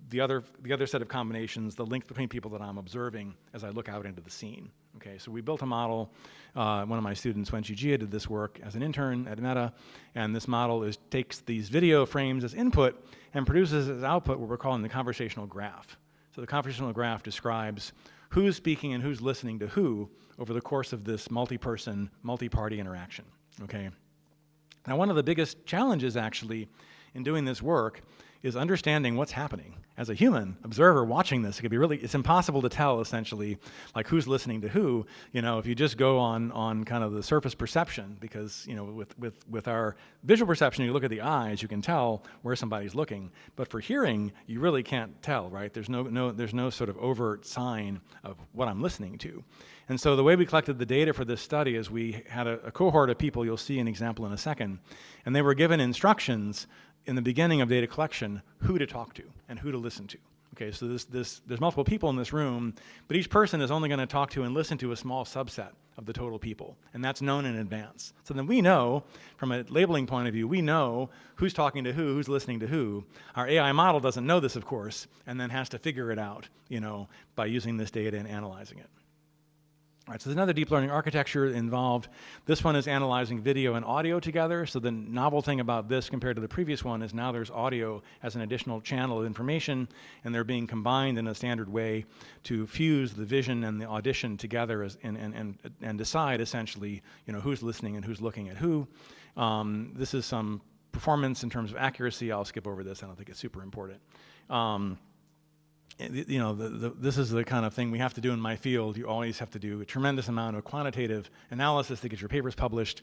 the other set of combinations, the link between people that I'm observing as I look out into the scene. Okay, so we built a model. One of my students, Wen Jia, did this work as an intern at Meta, and this model takes these video frames as input and produces as output what we're calling the conversational graph. So the conversational graph describes who's speaking and who's listening to who over the course of this multi-person, multi-party interaction, okay? Now, one of the biggest challenges, actually, in doing this work is understanding what's happening. As a human observer watching this, it's impossible to tell, essentially, like who's listening to who, if you just go on kind of the surface perception, because, with our visual perception, you look at the eyes, you can tell where somebody's looking. But for hearing, you really can't tell, right? There's no sort of overt sign of what I'm listening to. And so the way we collected the data for this study is we had a cohort of people, you'll see an example in a second, and they were given instructions in the beginning of data collection who to talk to and who to listen to. Okay, so there's multiple people in this room, but each person is only going to talk to and listen to a small subset of the total people, and that's known in advance. So then we know, from a labeling point of view, we know who's talking to who's listening to who. Our AI model doesn't know this, of course, and then has to figure it out, by using this data and analyzing it. All right, so there's another deep learning architecture involved. This one is analyzing video and audio together. So the novel thing about this compared to the previous one is now there's audio as an additional channel of information, and they're being combined in a standard way to fuse the vision and the audition together and decide, essentially, who's listening and who's looking at who. This is some performance in terms of accuracy. I'll skip over this. I don't think it's super important. This is the kind of thing we have to do in my field. You always have to do a tremendous amount of quantitative analysis to get your papers published.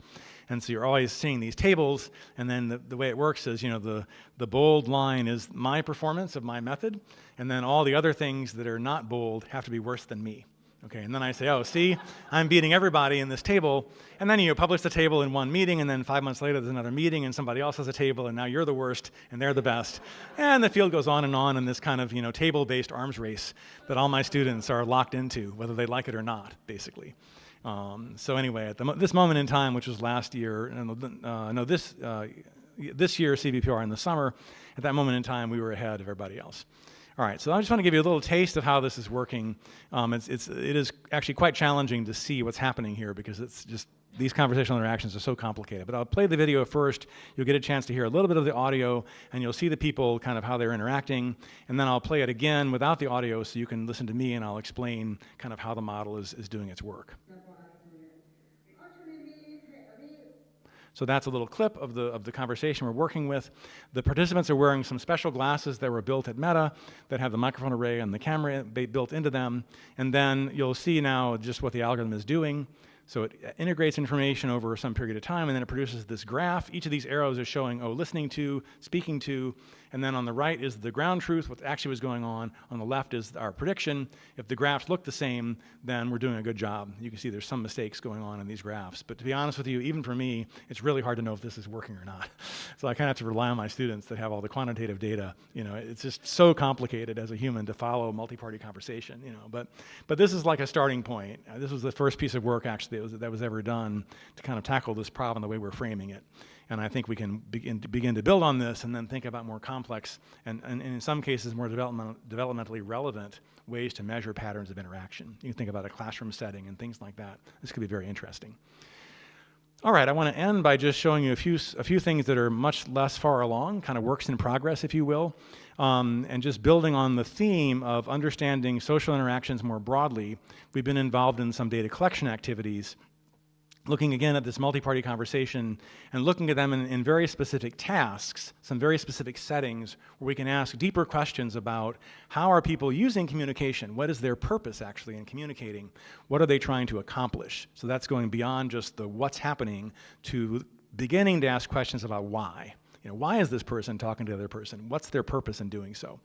And so you're always seeing these tables, and then the way it works is, the bold line is my performance of my method, and then all the other things that are not bold have to be worse than me. Okay, and then I say, oh, see, I'm beating everybody in this table. And then you publish the table in one meeting, and then 5 months later there's another meeting, and somebody else has a table, and now you're the worst, and they're the best. And the field goes on in this kind of, table-based arms race that all my students are locked into, whether they like it or not, basically. So anyway, at this moment in time, which was last year, this year, CVPR in the summer, at that moment in time, we were ahead of everybody else. All right, so I just want to give you a little taste of how this is working. It is actually quite challenging to see what's happening here because it's just, these conversational interactions are so complicated. But I'll play the video first. You'll get a chance to hear a little bit of the audio, and you'll see the people, kind of how they're interacting. And then I'll play it again without the audio so you can listen to me, and I'll explain kind of how the model is doing its work. So that's a little clip of the conversation we're working with. The participants are wearing some special glasses that were built at Meta that have the microphone array and the camera built into them. And then you'll see now just what the algorithm is doing. So it integrates information over some period of time, and then it produces this graph. Each of these arrows is showing, listening to, speaking to, and then on the right is the ground truth, what actually was going on. On the left is our prediction. If the graphs look the same, then we're doing a good job. You can see there's some mistakes going on in these graphs. But to be honest with you, even for me, it's really hard to know if this is working or not. So I kind of have to rely on my students that have all the quantitative data. It's just so complicated as a human to follow multi-party conversation. But this is like a starting point. This was the first piece of work, actually, that was ever done to kind of tackle this problem the way we're framing it. And I think we can begin to build on this and then think about more complex and in some cases more developmentally relevant ways to measure patterns of interaction. You can think about a classroom setting and things like that. This could be very interesting. All right, I want to end by just showing you a few things that are much less far along, kind of works in progress, if you will, and just building on the theme of understanding social interactions more broadly. We've been involved in some data collection activities, looking again at this multi-party conversation and looking at them in very specific tasks, some very specific settings where we can ask deeper questions about how are people using communication? What is their purpose actually in communicating? What are they trying to accomplish? So that's going beyond just the what's happening to beginning to ask questions about why. Why is this person talking to the other person? What's their purpose in doing so?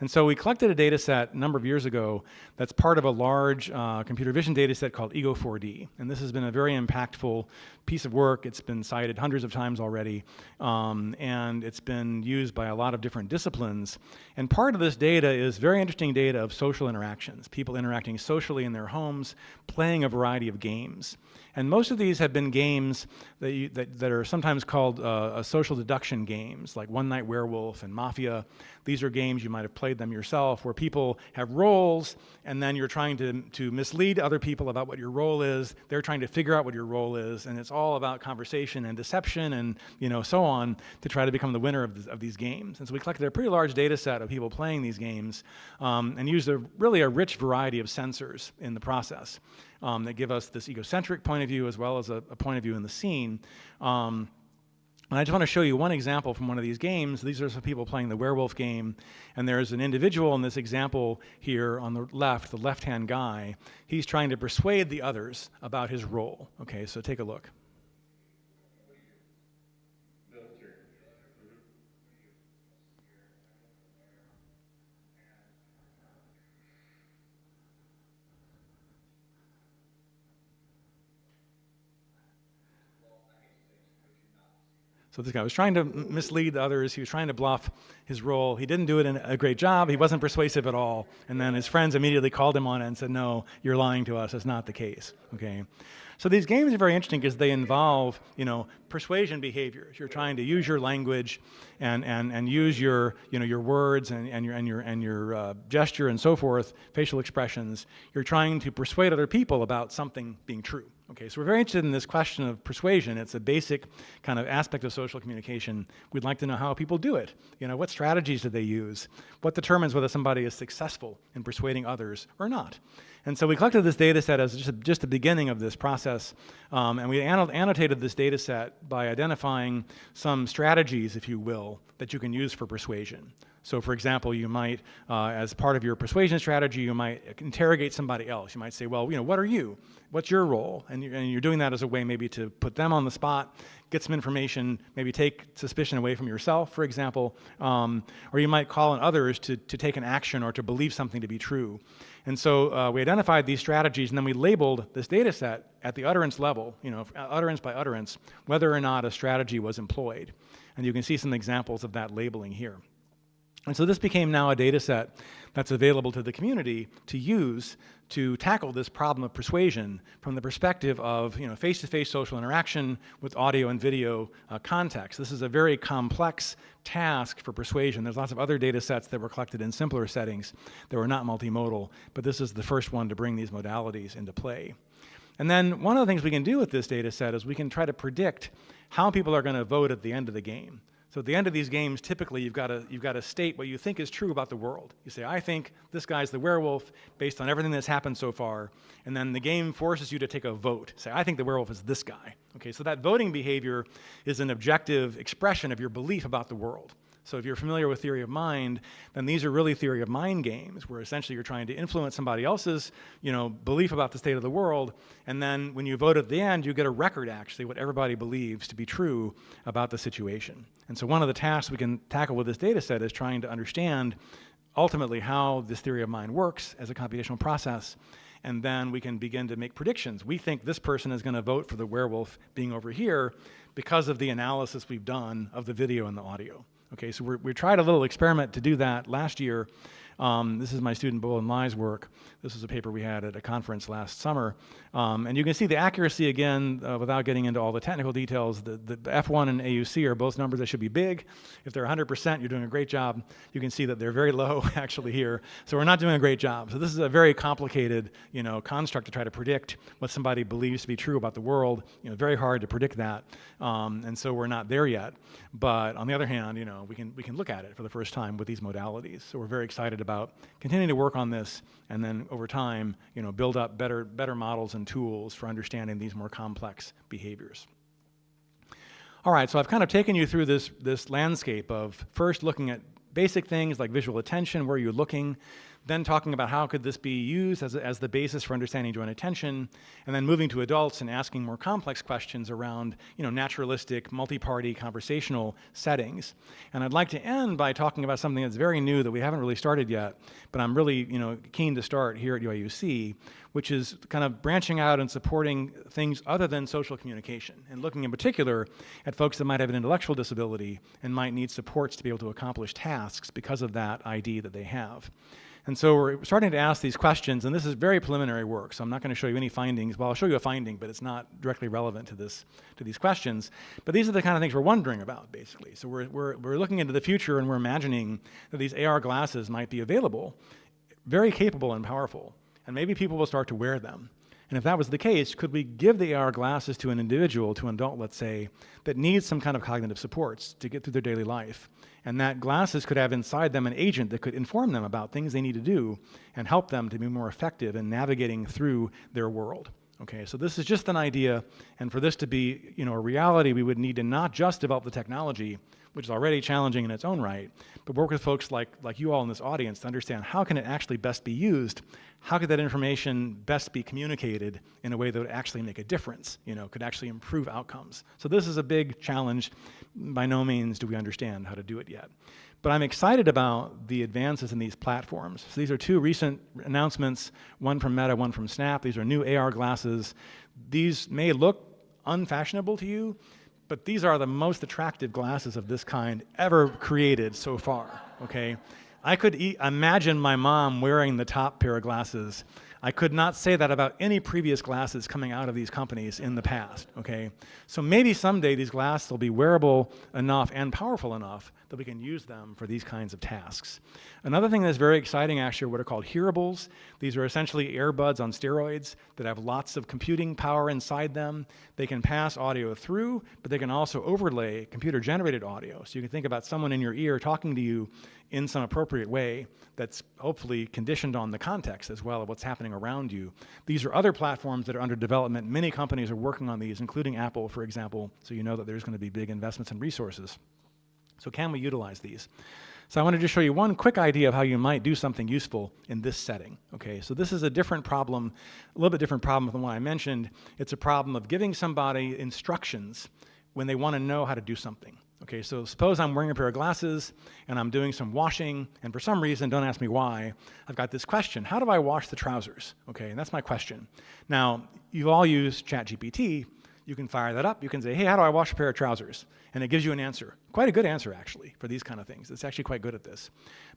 And so we collected a data set a number of years ago that's part of a large computer vision data set called Ego4D. And this has been a very impactful piece of work. It's been cited hundreds of times already, and it's been used by a lot of different disciplines. And part of this data is very interesting data of social interactions, people interacting socially in their homes, playing a variety of games. And most of these have been games that are sometimes called social deduction left-hand games, like One Night Werewolf and Mafia. These are games, you might have played them yourself, where people have roles, and then you're trying to mislead other people about what your role is. They're trying to figure out what your role is, and it's all about conversation and deception and so on to try to become the winner of these games. And so we collected a pretty large data set of people playing these games and used really a rich variety of sensors in the process that give us this egocentric point of view as well as a point of view in the scene. And I just want to show you one example from one of these games. These are some people playing the werewolf game, and there's an individual in this example here on the left-hand guy. He's trying to persuade the others about his role. Okay, so take a look. So this guy was trying to mislead the others. He was trying to bluff his role. He didn't do it in a great job. He wasn't persuasive at all. And then his friends immediately called him on it and said, no, you're lying to us. It's not the case. Okay. So these games are very interesting because they involve, persuasion behaviors. You're trying to use your language and use your, your words and your gesture and so forth, facial expressions. You're trying to persuade other people about something being true. Okay, so we're very interested in this question of persuasion. It's a basic kind of aspect of social communication. We'd like to know how people do it. What strategies do they use? What determines whether somebody is successful in persuading others or not? And so we collected this data set as just the beginning of this process, and we annotated this data set by identifying some strategies, if you will, that you can use for persuasion. So for example, you might, as part of your persuasion strategy, you might interrogate somebody else. You might say, well, what are you? What's your role? And you're doing that as a way maybe to put them on the spot, get some information, maybe take suspicion away from yourself, for example. Or you might call on others to take an action or to believe something to be true. And so we identified these strategies, and then we labeled this data set at the utterance level, utterance by utterance, whether or not a strategy was employed. And you can see some examples of that labeling here. And so this became now a data set that's available to the community to use to tackle this problem of persuasion from the perspective of face-to-face social interaction with audio and video context. This is a very complex task for persuasion. There's lots of other data sets that were collected in simpler settings that were not multimodal, but this is the first one to bring these modalities into play. And then one of the things we can do with this data set is we can try to predict how people are going to vote at the end of the game. So at the end of these games, typically you've got to state what you think is true about the world. You say, I think this guy's the werewolf based on everything that's happened so far, and then the game forces you to take a vote. Say, I think the werewolf is this guy. Okay, so that voting behavior is an objective expression of your belief about the world. So if you're familiar with theory of mind, then these are really theory of mind games, where essentially you're trying to influence somebody else's, belief about the state of the world, and then when you vote at the end, you get a record, actually, what everybody believes to be true about the situation. And so one of the tasks we can tackle with this data set is trying to understand ultimately how this theory of mind works as a computational process, and then we can begin to make predictions. We think this person is going to vote for the werewolf being over here because of the analysis we've done of the video and the audio. Okay, so we tried a little experiment to do that last year. This is my student Bo and Lai's work. This is a paper we had at a conference last summer. And you can see the accuracy again, without getting into all the technical details. The F1 and AUC are both numbers that should be big. If they're 100%, you're doing a great job. You can see that they're very low actually here. So we're not doing a great job. So this is a very complicated, construct to try to predict what somebody believes to be true about the world. Very hard to predict that. And so we're not there yet. But on the other hand, we can look at it for the first time with these modalities. So we're very excited about continuing to work on this, and then over time, build up better models and tools for understanding these more complex behaviors. All right, so I've kind of taken you through this landscape of first looking at basic things like visual attention, where you're looking, then talking about how could this be used as the basis for understanding joint attention, and then moving to adults and asking more complex questions around naturalistic, multi-party conversational settings. And I'd like to end by talking about something that's very new that we haven't really started yet, but I'm really keen to start here at UIUC, which is kind of branching out and supporting things other than social communication, and looking in particular at folks that might have an intellectual disability and might need supports to be able to accomplish tasks because of that ID that they have. And so we're starting to ask these questions, and this is very preliminary work, so I'm not going to show you any findings. Well, I'll show you a finding, but it's not directly relevant to these questions. But these are the kind of things we're wondering about, basically. So we're looking into the future, and we're imagining that these AR glasses might be available, very capable and powerful, and maybe people will start to wear them. And if that was the case, could we give the AR glasses to an individual, to an adult, let's say, that needs some kind of cognitive supports to get through their daily life? And that glasses could have inside them an agent that could inform them about things they need to do and help them to be more effective in navigating through their world. Okay, so this is just an idea, and for this to be, a reality, we would need to not just develop the technology, which is already challenging in its own right, but work with folks like you all in this audience to understand how can it actually best be used, how could that information best be communicated in a way that would actually make a difference, could actually improve outcomes. So this is a big challenge. By no means do we understand how to do it yet. But I'm excited about the advances in these platforms. So these are two recent announcements, one from Meta, one from Snap. These are new AR glasses. These may look unfashionable to you, but these are the most attractive glasses of this kind ever created so far, okay? I could imagine my mom wearing the top pair of glasses. I could not say that about any previous glasses coming out of these companies in the past, okay? So maybe someday these glasses will be wearable enough and powerful enough that we can use them for these kinds of tasks. Another thing that's very exciting actually are what are called hearables. These are essentially earbuds on steroids that have lots of computing power inside them. They can pass audio through, but they can also overlay computer-generated audio. So you can think about someone in your ear talking to you in some appropriate way that's hopefully conditioned on the context as well of what's happening around you. These are other platforms that are under development. Many companies are working on these, including Apple, for example, so you know that there's going to be big investments and resources. So can we utilize these? So I wanted to show you one quick idea of how you might do something useful in this setting. Okay, so this is a different problem, a little bit different problem than what I mentioned. It's a problem of giving somebody instructions when they want to know how to do something. Okay, so suppose I'm wearing a pair of glasses and I'm doing some washing, and for some reason, don't ask me why, I've got this question: how do I wash the trousers? Okay, and that's my question. Now, you've all used ChatGPT. You can fire that up. You can say, hey, how do I wash a pair of trousers? And it gives you an answer. Quite a good answer, actually, for these kind of things. It's actually quite good at this.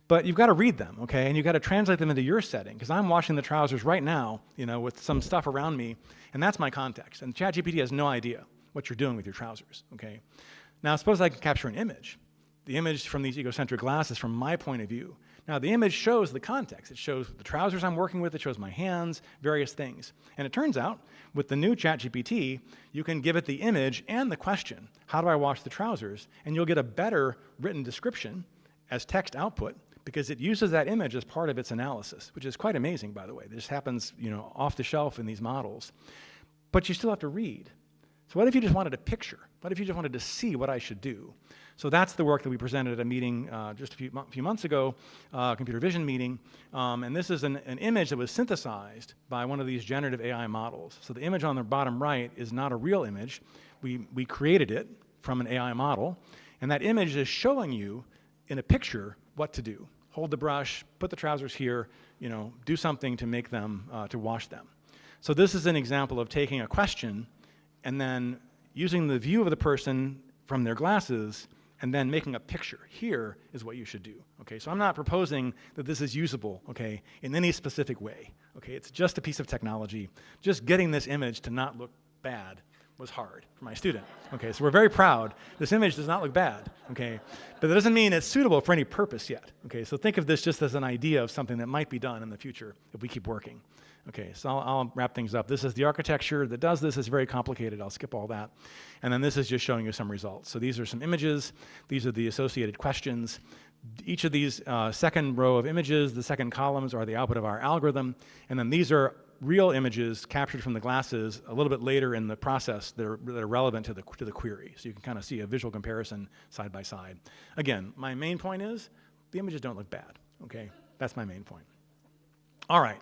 But you've got to read them, okay? And you've got to translate them into your setting, because I'm washing the trousers right now, with some stuff around me, and that's my context. And ChatGPT has no idea what you're doing with your trousers, okay? Now, suppose I can capture an image. The image from these egocentric glasses from my point of view. Now, the image shows the context. It shows the trousers I'm working with. It shows my hands, various things. And it turns out, with the new ChatGPT, you can give it the image and the question, how do I wash the trousers? And you'll get a better written description as text output because it uses that image as part of its analysis, which is quite amazing, by the way. This happens, off the shelf in these models. But you still have to read. So what if you just wanted a picture? What if you just wanted to see what I should do? So that's the work that we presented at a meeting just a few months ago, computer vision meeting. And this is an image that was synthesized by one of these generative AI models. So the image on the bottom right is not a real image. We created it from an AI model. And that image is showing you in a picture what to do. Hold the brush, put the trousers here, do something to make them, to wash them. So this is an example of taking a question and then using the view of the person from their glasses and then making a picture. Here is what you should do, okay? So I'm not proposing that this is usable, okay, in any specific way, okay? It's just a piece of technology. Just getting this image to not look bad was hard for my student, okay? So we're very proud. This image does not look bad, okay? But that doesn't mean it's suitable for any purpose yet, okay? So think of this just as an idea of something that might be done in the future if we keep working. Okay, so I'll wrap things up. This is the architecture that does this. It's very complicated. I'll skip all that. And then this is just showing you some results. So these are some images. These are the associated questions. Each of these second row of images, the second columns are the output of our algorithm. And then these are real images captured from the glasses a little bit later in the process that are relevant to the query. So you can kind of see a visual comparison side by side. Again, my main point is the images don't look bad, okay? That's my main point. All right.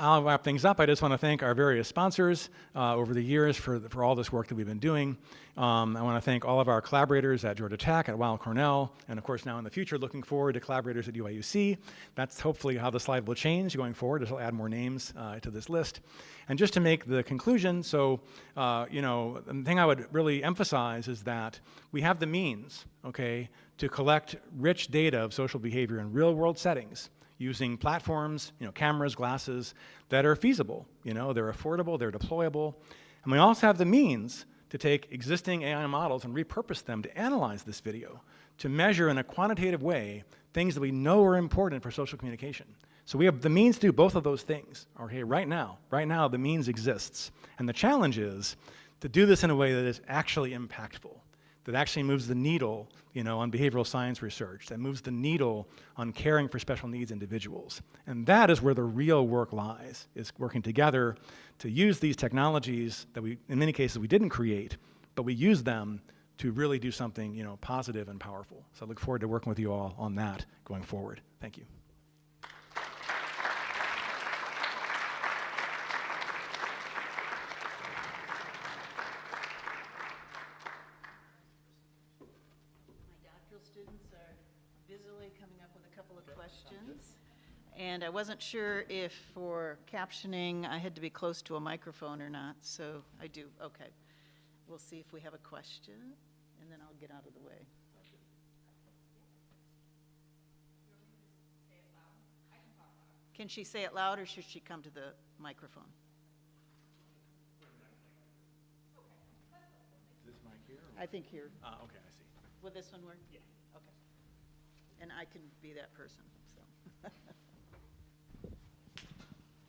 I'll wrap things up. I just want to thank our various sponsors over the years for all this work that we've been doing. I want to thank all of our collaborators at Georgia Tech, at Weill Cornell, and of course now in the future looking forward to collaborators at UIUC. That's hopefully how the slide will change going forward. It'll add more names to this list. And just to make the conclusion, so the thing I would really emphasize is that we have the means, okay, to collect rich data of social behavior in real-world settings using platforms, cameras, glasses that are feasible. They're affordable, they're deployable. And we also have the means to take existing AI models and repurpose them to analyze this video, to measure in a quantitative way things that we know are important for social communication. So we have the means to do both of those things. Okay, right now the means exists. And the challenge is to do this in a way that is actually impactful, that actually moves the needle, on behavioral science research, that moves the needle on caring for special needs individuals. And that is where the real work lies, is working together to use these technologies that in many cases we didn't create, but we use them to really do something, positive and powerful. So I look forward to working with you all on that going forward. Thank you. Students are busily coming up with a couple of questions. And I wasn't sure if for captioning I had to be close to a microphone or not, so I do. Okay. We'll see if we have a question, and then I'll get out of the way. Can she say it loud, or should she come to the microphone? Is this mic here? I think here. Okay, I see. Will this one work? Yeah. Okay. And I can be that person, so.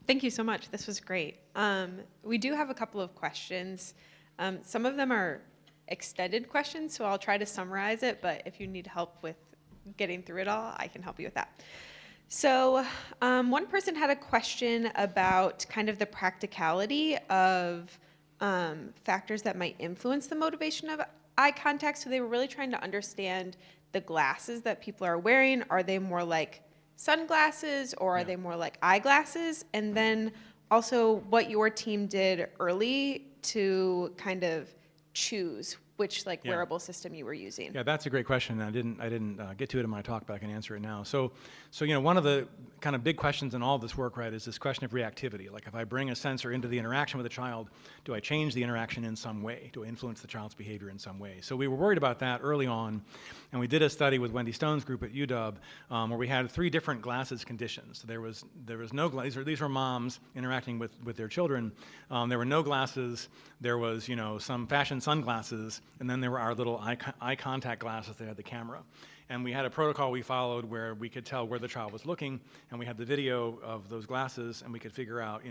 Thank you so much. This was great. We do have a couple of questions. Some of them are extended questions, so I'll try to summarize it, but if you need help with getting through it all, I can help you with that. So one person had a question about kind of the practicality of factors that might influence the motivation of eye contact. So they were really trying to understand the glasses that people are wearing. Are they more like sunglasses, or are they more like eyeglasses? And then also what your team did early to kind of choose which wearable system you were using. Yeah, that's a great question. I didn't get to it in my talk, but I can answer it now. So one of the kind of big questions in all this work, right, is this question of reactivity. Like if I bring a sensor into the interaction with a child, do I change the interaction in some way? Do I influence the child's behavior in some way? So we were worried about that early on, and we did a study with Wendy Stone's group at UW where we had 3 different glasses conditions. So there was no glasses. These were moms interacting with their children. There were no glasses. There was some fashion sunglasses. And then there were our little eye contact glasses that had the camera. And we had a protocol we followed where we could tell where the child was looking, and we had the video of those glasses, and we could figure out,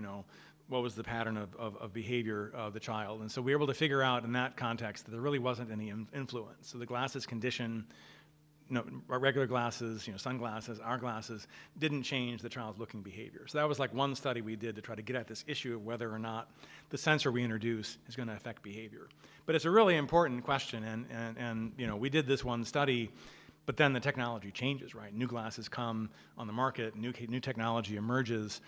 what was the pattern of behavior of the child. And so we were able to figure out in that context that there really wasn't any influence. So the glasses condition, regular glasses, sunglasses, our glasses, didn't change the child's looking behavior. So that was one study we did to try to get at this issue of whether or not the sensor we introduce is going to affect behavior. But it's a really important question, and we did this one study, but then the technology changes, right? New glasses come on the market, new technology emerges.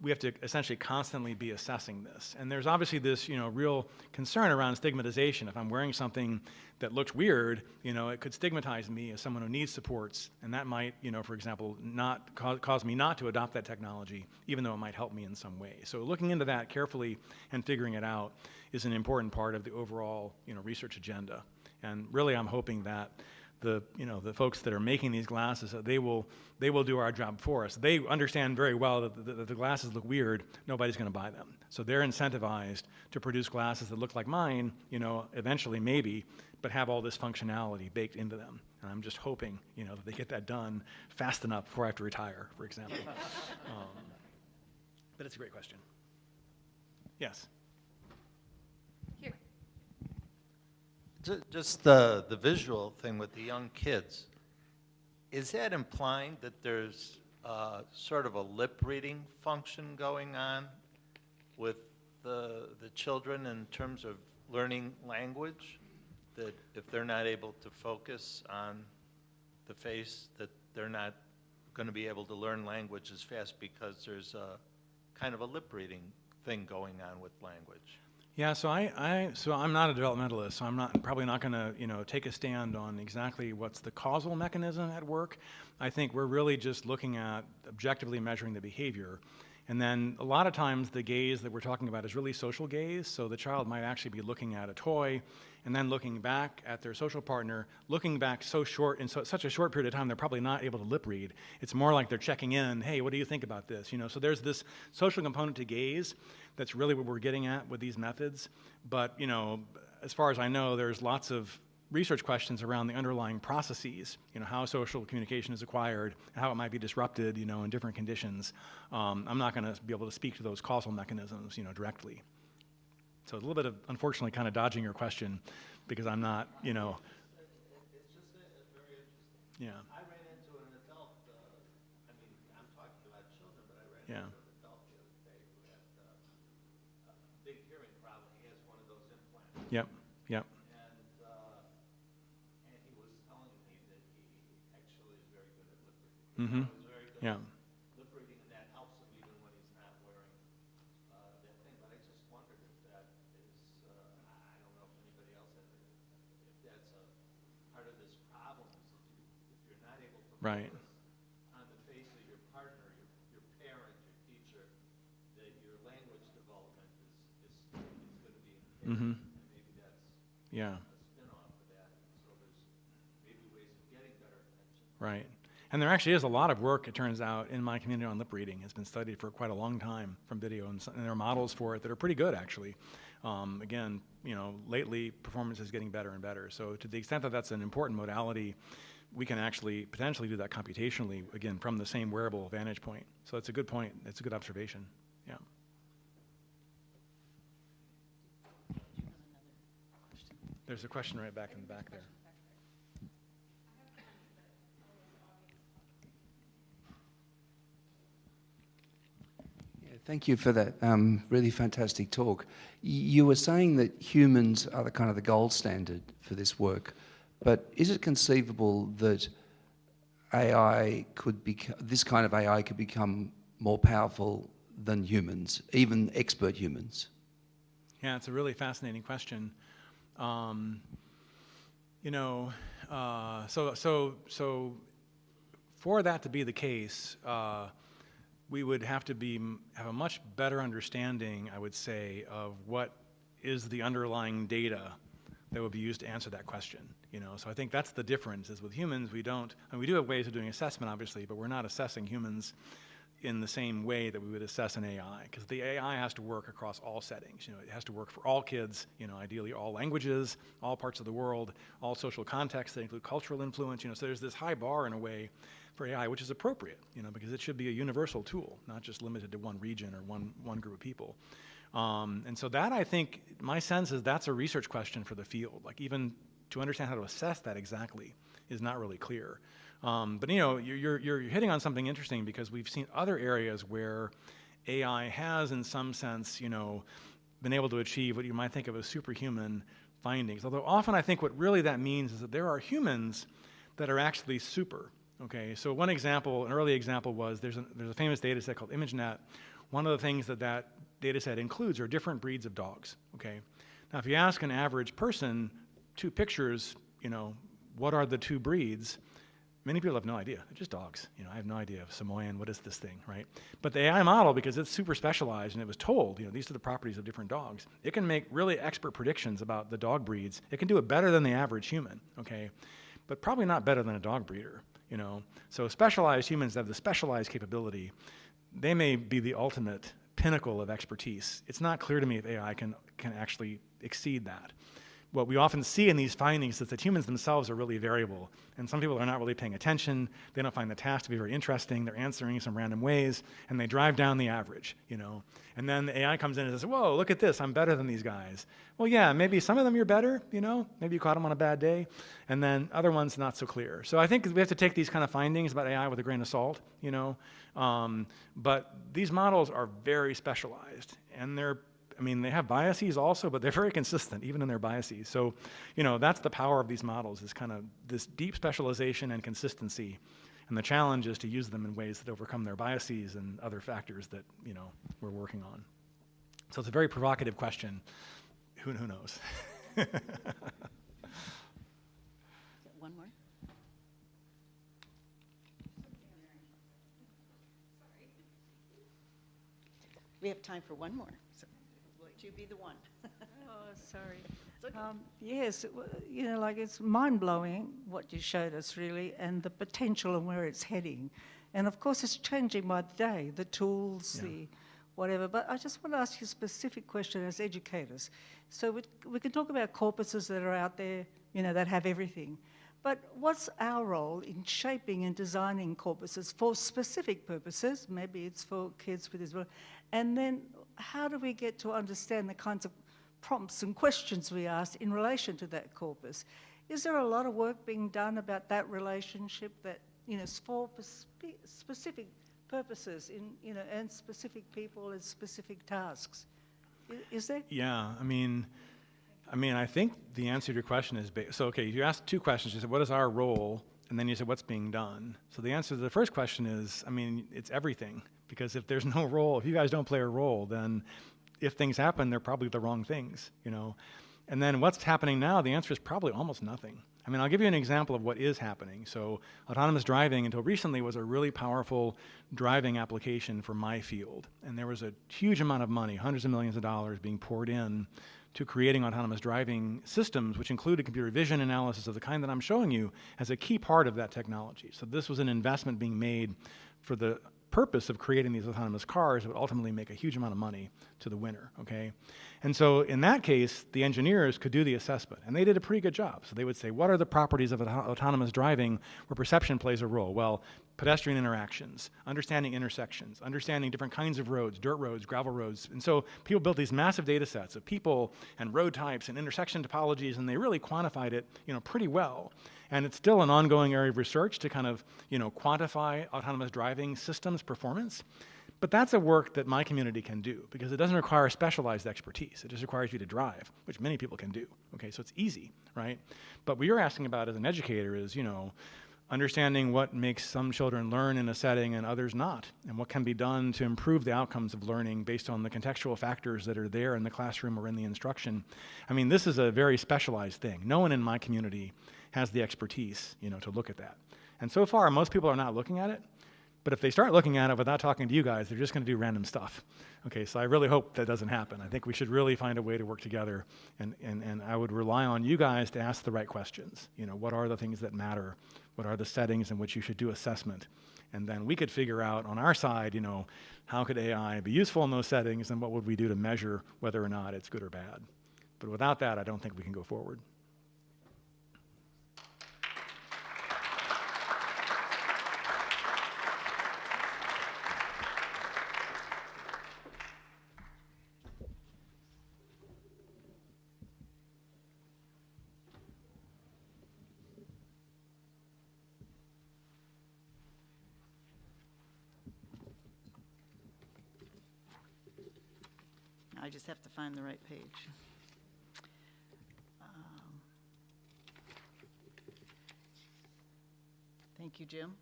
We have to essentially constantly be assessing this. And there's obviously this, real concern around stigmatization. If I'm wearing something that looks weird, it could stigmatize me as someone who needs supports, and that might, for example, not cause me not to adopt that technology, even though it might help me in some way. So looking into that carefully and figuring it out is an important part of the overall, research agenda. And really, I'm hoping that the folks that are making these glasses, they will do our job for us. They understand very well that the glasses look weird, nobody's going to buy them. So they're incentivized to produce glasses that look like mine, eventually maybe, but have all this functionality baked into them. And I'm just hoping, that they get that done fast enough before I have to retire, for example. But it's a great question. Yes. Here. Just the visual thing with the young kids, is that implying that there's sort of a lip reading function going on with the children in terms of learning language? That if they're not able to focus on the face, that they're not going to be able to learn language as fast because there's a kind of a lip reading thing going on with language? Yeah, so I'm not a developmentalist, so I'm probably not going to take a stand on exactly what's the causal mechanism at work. I think we're really just looking at objectively measuring the behavior, And then a lot of times the gaze that we're talking about is really social gaze. So the child might actually be looking at a toy and then looking back at their social partner, looking back so short in such a short period of time, they're probably not able to lip read. It's more like they're checking in, hey, what do you think about this? You know, so there's this social component to gaze that's really what we're getting at with these methods. But, you know, as far as I know, there's lots of research questions around the underlying processes, you know, how social communication is acquired, how it might be disrupted, you know, in different conditions. I'm not going to be able to speak to those causal mechanisms, you know, directly. So it's a little bit of, unfortunately, kind of dodging your question because I'm not, you know. It's just very interesting. Yeah. I ran into an adult, I mean, I'm talking about children, but I ran Yeah. into an adult the other day who had a big hearing problem. He has one of those implants. Yep. Yep. And he was telling me that he actually is very good at lip reading. Mm-hmm. He's very good Yeah. at lip reading, and that helps him even when he's not wearing that thing. But I just wondered if that is, I don't know if anybody else has it, if that's a part of this problem, is that if you're not able to Right. focus on the face of your partner, your parent, your teacher, that your language development is going to be impaired. Mm-hmm. And maybe that's Yeah. a spin-off of that. So there's maybe ways of getting better attention. Right. And there actually is a lot of work, it turns out, in my community on lip reading. It's been studied for quite a long time from video, and there are models for it that are pretty good, actually. Again, you know, lately, performance is getting better and better. So to the extent that that's an important modality, we can actually potentially do that computationally, again, from the same wearable vantage point. So it's a good point. It's a good observation. Yeah. There's a question right back in the back there. Thank you for that really fantastic talk. You were saying that humans are the kind of the gold standard for this work, but is it conceivable that AI could this kind of AI could become more powerful than humans, even expert humans? Yeah, it's a really fascinating question. You know, so for that to be the case, we would have to have a much better understanding, I would say, of what is the underlying data that would be used to answer that question. You know, so I think that's the difference. Is with humans, we don't. And we do have ways of doing assessment, obviously, but we're not assessing humans in the same way that we would assess an AI, because the AI has to work across all settings. You know, it has to work for all kids, you know, ideally all languages, all parts of the world, all social contexts that include cultural influence. You know, so there's this high bar in a way for AI, which is appropriate, you know, because it should be a universal tool, not just limited to one region or one group of people. And so that, I think, my sense is that's a research question for the field. Like, even to understand how to assess that exactly is not really clear. But you know, you're hitting on something interesting, because we've seen other areas where AI has, in some sense, you know, been able to achieve what you might think of as superhuman findings. Although often I think what really that means is that there are humans that are actually super. Okay, so one example, an early example was there's a famous data set called ImageNet. One of the things that data set includes are different breeds of dogs. Okay, now if you ask an average person, 2 pictures, you know, what are the 2 breeds? Many people have no idea. They're just dogs. You know, I have no idea of Samoyed, what is this thing, right? But the AI model, because it's super specialized and it was told, you know, these are the properties of different dogs, it can make really expert predictions about the dog breeds. It can do it better than the average human, okay? But probably not better than a dog breeder, you know? So specialized humans have the specialized capability. They may be the ultimate pinnacle of expertise. It's not clear to me if AI can actually exceed that. What we often see in these findings is that humans themselves are really variable, and some people are not really paying attention. They don't find the task to be very interesting. They're answering some random ways, and they drive down the average, you know. And then the AI comes in and says, whoa, look at this, I'm better than these guys. Well, yeah, maybe some of them you're better, you know. Maybe you caught them on a bad day, and then other ones not so clear. So I think we have to take these kind of findings about AI with a grain of salt, you know. But these models are very specialized, and they have biases also, but they're very consistent, even in their biases. So, you know, that's the power of these models, is kind of this deep specialization and consistency. And the challenge is to use them in ways that overcome their biases and other factors that, you know, we're working on. So it's a very provocative question. Who knows? One more? We have time for one more. So, would you be the one? Oh, sorry. It's okay. Yes, you know, like it's mind-blowing what you showed us, really, and the potential and where it's heading. And of course, it's changing by the day, the tools, the whatever. But I just want to ask you a specific question as educators. So we can talk about corpuses that are out there, you know, that have everything. But what's our role in shaping and designing corpuses for specific purposes? Maybe it's for kids with disability. And then how do we get to understand the kinds of prompts and questions we ask in relation to that corpus? Is there a lot of work being done about that relationship that, you know, for specific purposes in, you know, and specific people and specific tasks? Is there? Yeah, I mean, I think the answer to your question is, so okay, you asked two questions. You said, what is our role? And then you said, what's being done? So the answer to the first question is, I mean, it's everything. Because if there's no role, if you guys don't play a role, then if things happen, they're probably the wrong things, you know. And then what's happening now, the answer is probably almost nothing. I mean, I'll give you an example of what is happening. So autonomous driving until recently was a really powerful driving application for my field. And there was a huge amount of money, hundreds of millions of dollars being poured in to creating autonomous driving systems, which included computer vision analysis of the kind that I'm showing you as a key part of that technology. So this was an investment being made for the purpose of creating these autonomous cars that would ultimately make a huge amount of money to the winner, okay? And so in that case, the engineers could do the assessment, and they did a pretty good job. So they would say, what are the properties of autonomous driving where perception plays a role? Well, pedestrian interactions, understanding intersections, understanding different kinds of roads, dirt roads, gravel roads. And so people built these massive data sets of people and road types and intersection topologies, and they really quantified it, you know, pretty well. And it's still an ongoing area of research to kind of, you know, quantify autonomous driving systems performance. But that's a work that my community can do because it doesn't require specialized expertise. It just requires you to drive, which many people can do. Okay, so it's easy, right? But what you're asking about as an educator is, you know, understanding what makes some children learn in a setting and others not, and what can be done to improve the outcomes of learning based on the contextual factors that are there in the classroom or in the instruction. I mean, this is a very specialized thing. No one in my community has the expertise, you know, to look at that. And so far, most people are not looking at it. But if they start looking at it without talking to you guys, they're just going to do random stuff. Okay, so I really hope that doesn't happen. I think we should really find a way to work together, and I would rely on you guys to ask the right questions. You know, what are the things that matter? What are the settings in which you should do assessment? And then we could figure out on our side, you know, how could AI be useful in those settings, and what would we do to measure whether or not it's good or bad? But without that, I don't think we can go forward. I just have to find the right page. Thank you, Jim.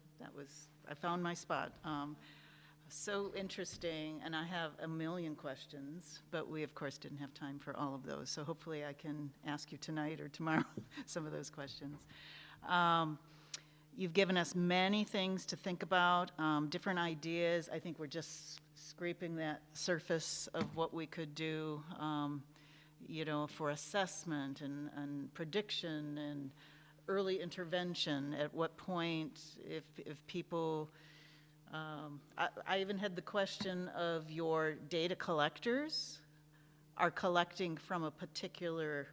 I found my spot. So interesting, and I have a million questions, but we, of course, didn't have time for all of those. So hopefully I can ask you tonight or tomorrow some of those questions. You've given us many things to think about, different ideas. I think we're just scraping that surface of what we could do, you know, for assessment and prediction and early intervention. At what point, if people, I even had the question of your data collectors are collecting from a particular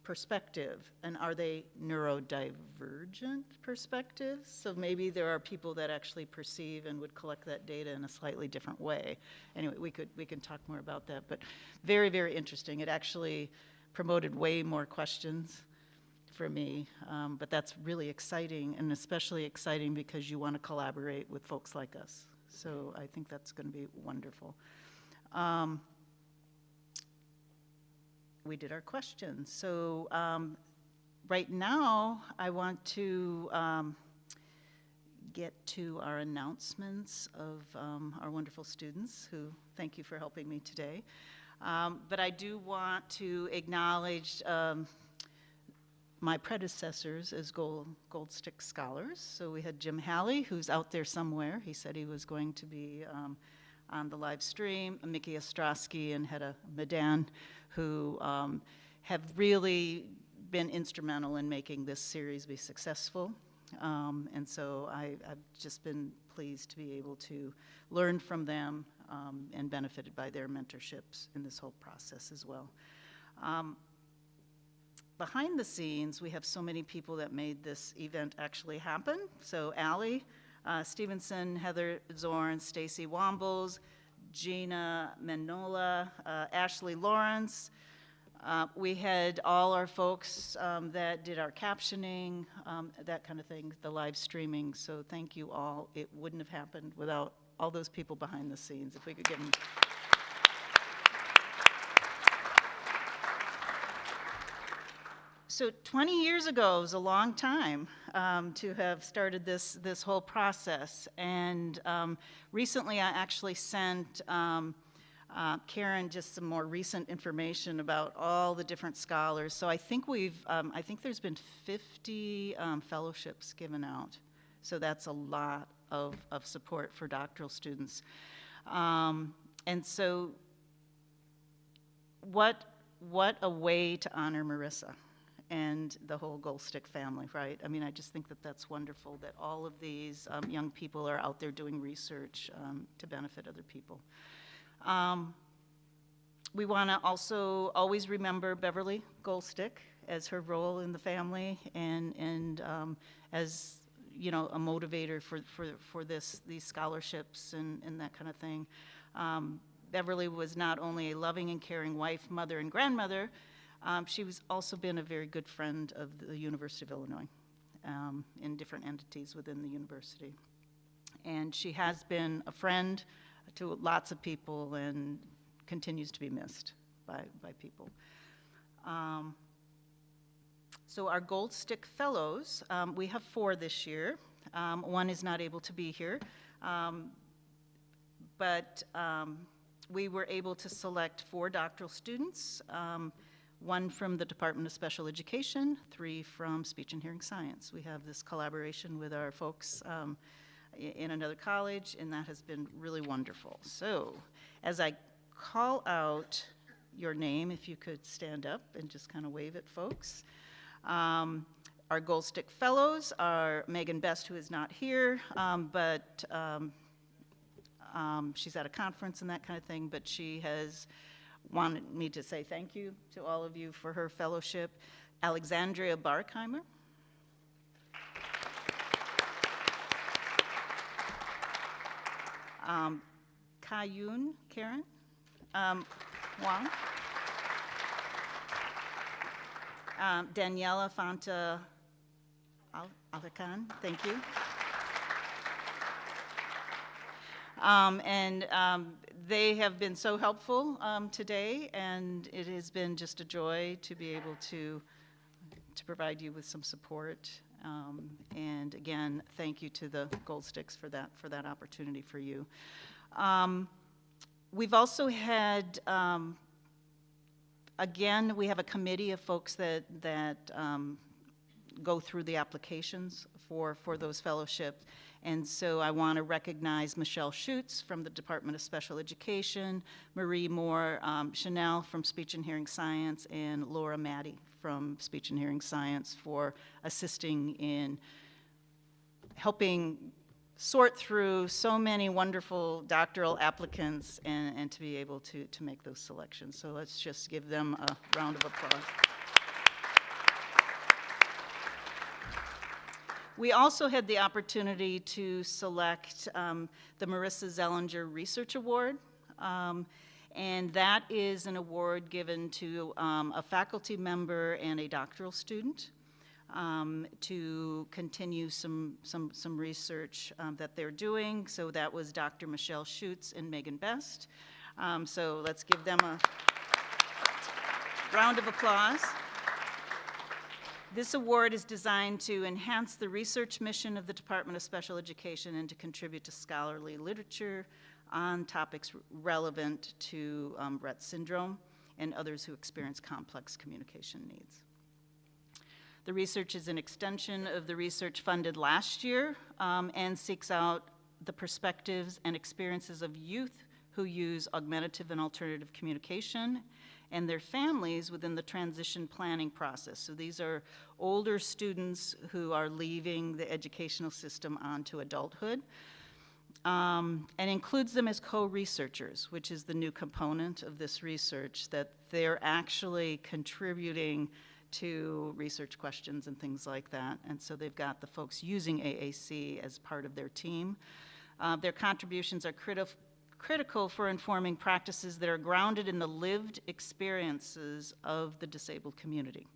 perspective, and are they neurodivergent perspectives? So maybe there are people that actually perceive and would collect that data in a slightly different way. Anyway, we can talk more about that, but very, very interesting. It actually promoted way more questions for me, but that's really exciting, and especially exciting because you want to collaborate with folks like us. So I think that's going to be wonderful. We did our questions. So right now, I want to get to our announcements of our wonderful students who, thank you for helping me today. But I do want to acknowledge my predecessors as Goldstick scholars. So we had Jim Halley, who's out there somewhere. He said he was going to be on the live stream, Mickey Ostrowski and Hedda Medan, who have really been instrumental in making this series be successful. And so I've just been pleased to be able to learn from them and benefited by their mentorships in this whole process as well. Behind the scenes, we have so many people that made this event actually happen. So Allie Stevenson, Heather Zorn, Stacy Wombles, Gina Manola, Ashley Lawrence. We had all our folks that did our captioning, that kind of thing, the live streaming. So thank you all. It wouldn't have happened without all those people behind the scenes. If we could give them. So 20 years ago was a long time to have started this whole process. And recently I actually sent Karen just some more recent information about all the different scholars. So I think I think there's been 50 fellowships given out. So that's a lot of support for doctoral students. And so what a way to honor Marissa and the whole Goldstick family, right? I mean, I just think that that's wonderful that all of these young people are out there doing research to benefit other people. We want to also always remember Beverly Goldstick as her role in the family and as, you know, a motivator for these scholarships and that kind of thing. Beverly was not only a loving and caring wife, mother, and grandmother, she was also been a very good friend of the University of Illinois in different entities within the university. And she has been a friend to lots of people and continues to be missed by people. So our Goldstick Fellows, we have 4 this year. One is not able to be here, but we were able to select 4 doctoral students, 1 from the Department of Special Education, 3 from Speech and Hearing Science. We have this collaboration with our folks in another college, and that has been really wonderful. So as I call out your name, if you could stand up and just kind of wave at folks. Our Goldstick Fellows are Megan Best, who is not here, but she's at a conference and that kind of thing, but she has wanted me to say thank you to all of you for her fellowship. Alexandria Barkheimer. Kayun Karen. Wang. Daniela Fanta Alakan, thank you. They have been so helpful today, and it has been just a joy to be able to provide you with some support. And again, thank you to the Goldsticks for that opportunity for you. We've also had, again, we have a committee of folks that go through the applications for those fellowships. And so I want to recognize Michelle Schutz from the Department of Special Education, Marie Moore Chanel from Speech and Hearing Science, and Laura Maddie from Speech and Hearing Science for assisting in helping sort through so many wonderful doctoral applicants and to be able to make those selections. So let's just give them a round of applause. We also had the opportunity to select the Marissa Zellinger Research Award, and that is an award given to a faculty member and a doctoral student to continue some research that they're doing. So that was Dr. Michelle Schutz and Megan Best. So let's give them a round of applause. This award is designed to enhance the research mission of the Department of Special Education and to contribute to scholarly literature on topics relevant to Rett syndrome and others who experience complex communication needs. The research is an extension of the research funded last year and seeks out the perspectives and experiences of youth who use augmentative and alternative communication, and their families within the transition planning process. So these are older students who are leaving the educational system onto adulthood, and includes them as co-researchers, which is the new component of this research, that they're actually contributing to research questions and things like that. And so they've got the folks using AAC as part of their team. Their contributions are critical for informing practices that are grounded in the lived experiences of the disabled community.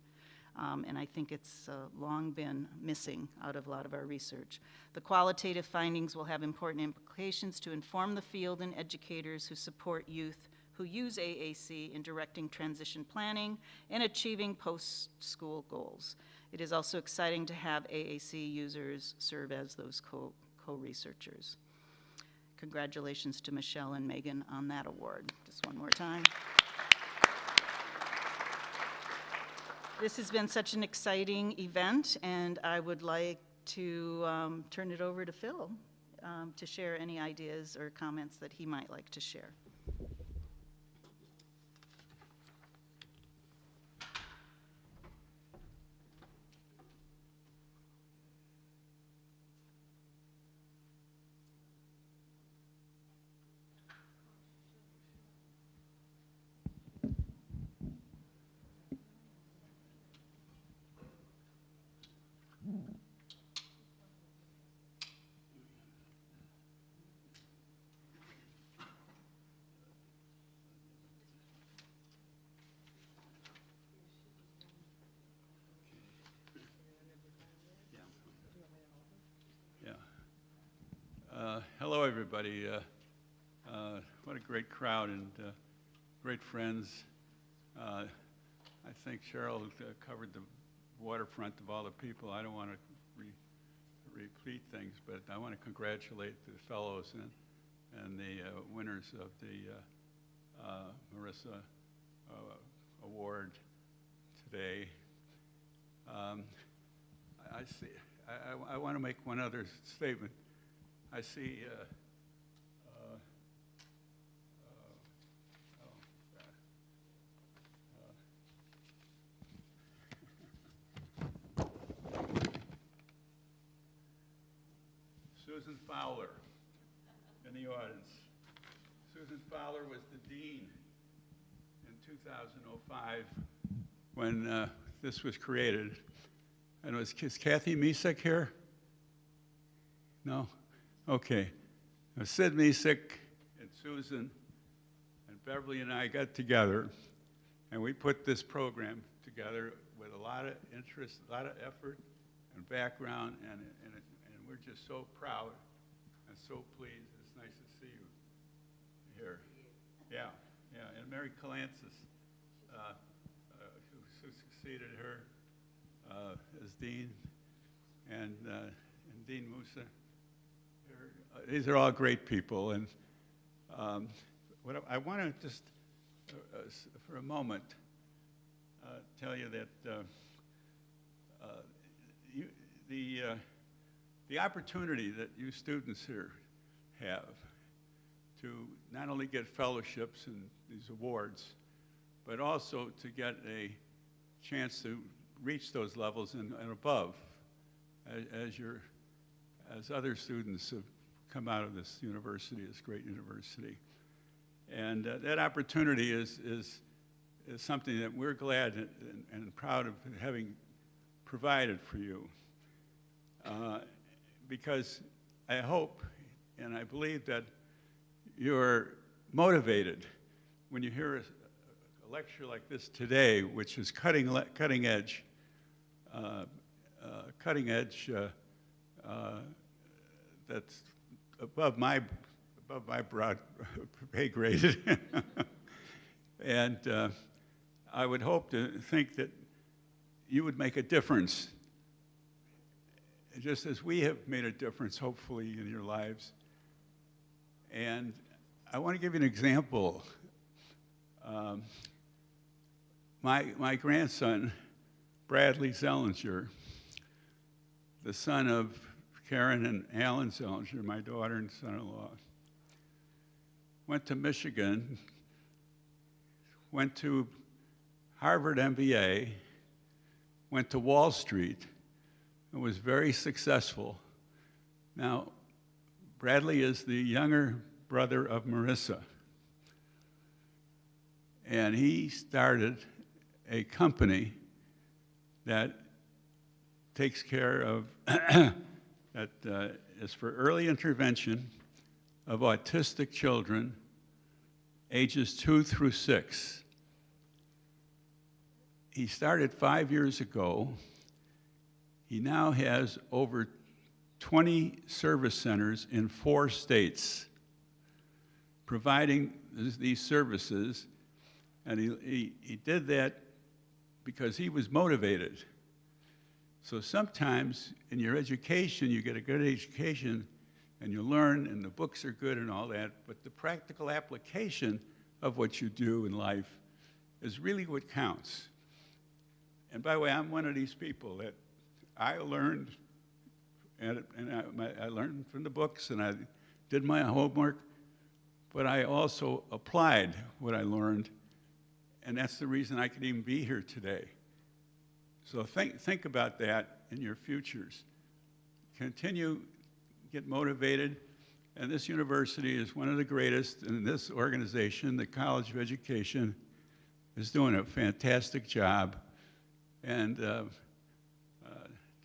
And I think it's long been missing out of a lot of our research. The qualitative findings will have important implications to inform the field and educators who support youth who use AAC in directing transition planning and achieving post-school goals. It is also exciting to have AAC users serve as those co-researchers. Congratulations to Michelle and Megan on that award. Just one more time. This has been such an exciting event, and I would like to turn it over to Phil to share any ideas or comments that he might like to share. Hello, everybody. What a great crowd and great friends. I think Cheryl covered the waterfront of all the people. I don't want to repeat things, but I want to congratulate the fellows and the winners of the Marissa Award today. I want to make one other statement. I see Susan Fowler in the audience. Susan Fowler was the dean in 2005 when this was created. And is Kathy Misek here? No? Okay. Now, Sid Misek and Susan and Beverly and I got together, and we put this program together with a lot of interest, a lot of effort and background, and we're just so proud and so pleased. It's nice to see you here. Yeah. And Mary Calancis, who succeeded her as dean, and Dean Musa. These are all great people, and what I want to just, for a moment, tell you that the opportunity that you students here have to not only get fellowships and these awards, but also to get a chance to reach those levels and above, as other students have come out of this university, this great university. And that opportunity is something that we're glad and proud of having provided for you. Because I hope and I believe that you're motivated when you hear a lecture like this today, which is cutting edge, that's above my broad pay grade. And I would hope to think that you would make a difference, just as we have made a difference, hopefully, in your lives. And I want to give you an example. My grandson, Bradley Zellinger, the son of Karen and Alan Zellinger, my daughter and son-in-law, went to Michigan, went to Harvard MBA, went to Wall Street, and was very successful. Now, Bradley is the younger brother of Marissa. And he started a company that takes care of, that is for early intervention of autistic children ages 2 through 6. He started 5 years ago. He now has over 20 service centers in 4 states providing these services. And he did that because he was motivated. So sometimes in your education, you get a good education and you learn and the books are good and all that, but the practical application of what you do in life is really what counts. And by the way, I'm one of these people that I learned, and I learned from the books and I did my homework, but I also applied what I learned. And that's the reason I could even be here today. So think about that in your futures. Continue, get motivated. And this university is one of the greatest, and this organization, the College of Education, is doing a fantastic job. And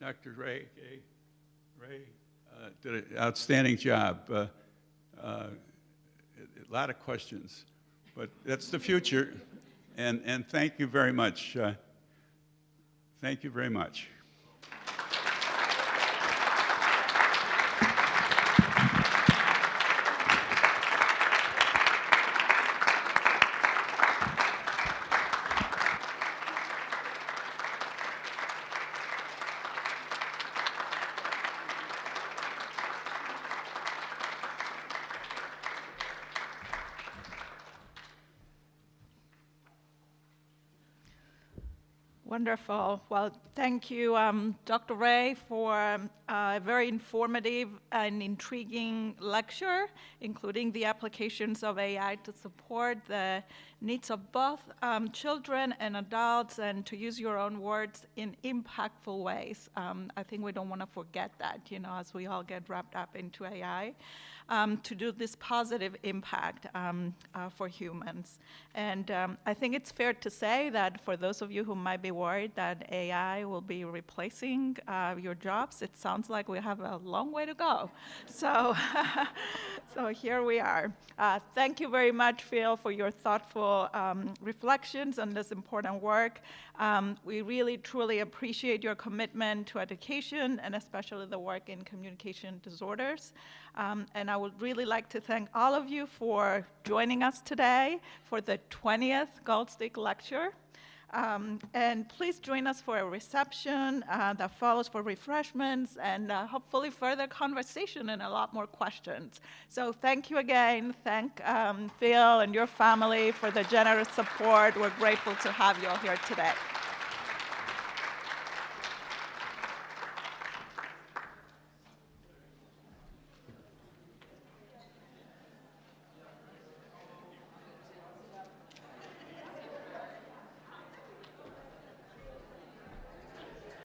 Dr. Rehg did an outstanding job. A lot of questions, but that's the future. And thank you very much. Thank you very much. Wonderful. Well, thank you, Dr. Rehg, for a very informative and intriguing lecture, including the applications of AI to support the needs of both children and adults, and to use your own words, in impactful ways. I think we don't want to forget that, as we all get wrapped up into AI. To do this positive impact for humans. And I think it's fair to say that for those of you who might be worried that AI will be replacing your jobs, it sounds like we have a long way to go. So, so here we are. Thank you very much, Phil, for your thoughtful reflections on this important work. We really, truly appreciate your commitment to education, and especially the work in communication disorders. And I would really like to thank all of you for joining us today for the 20th Goldstick Lecture. And please join us for a reception that follows for refreshments and hopefully further conversation and a lot more questions. So thank you again. Thank Phil and your family for the generous support. We're grateful to have you all here today.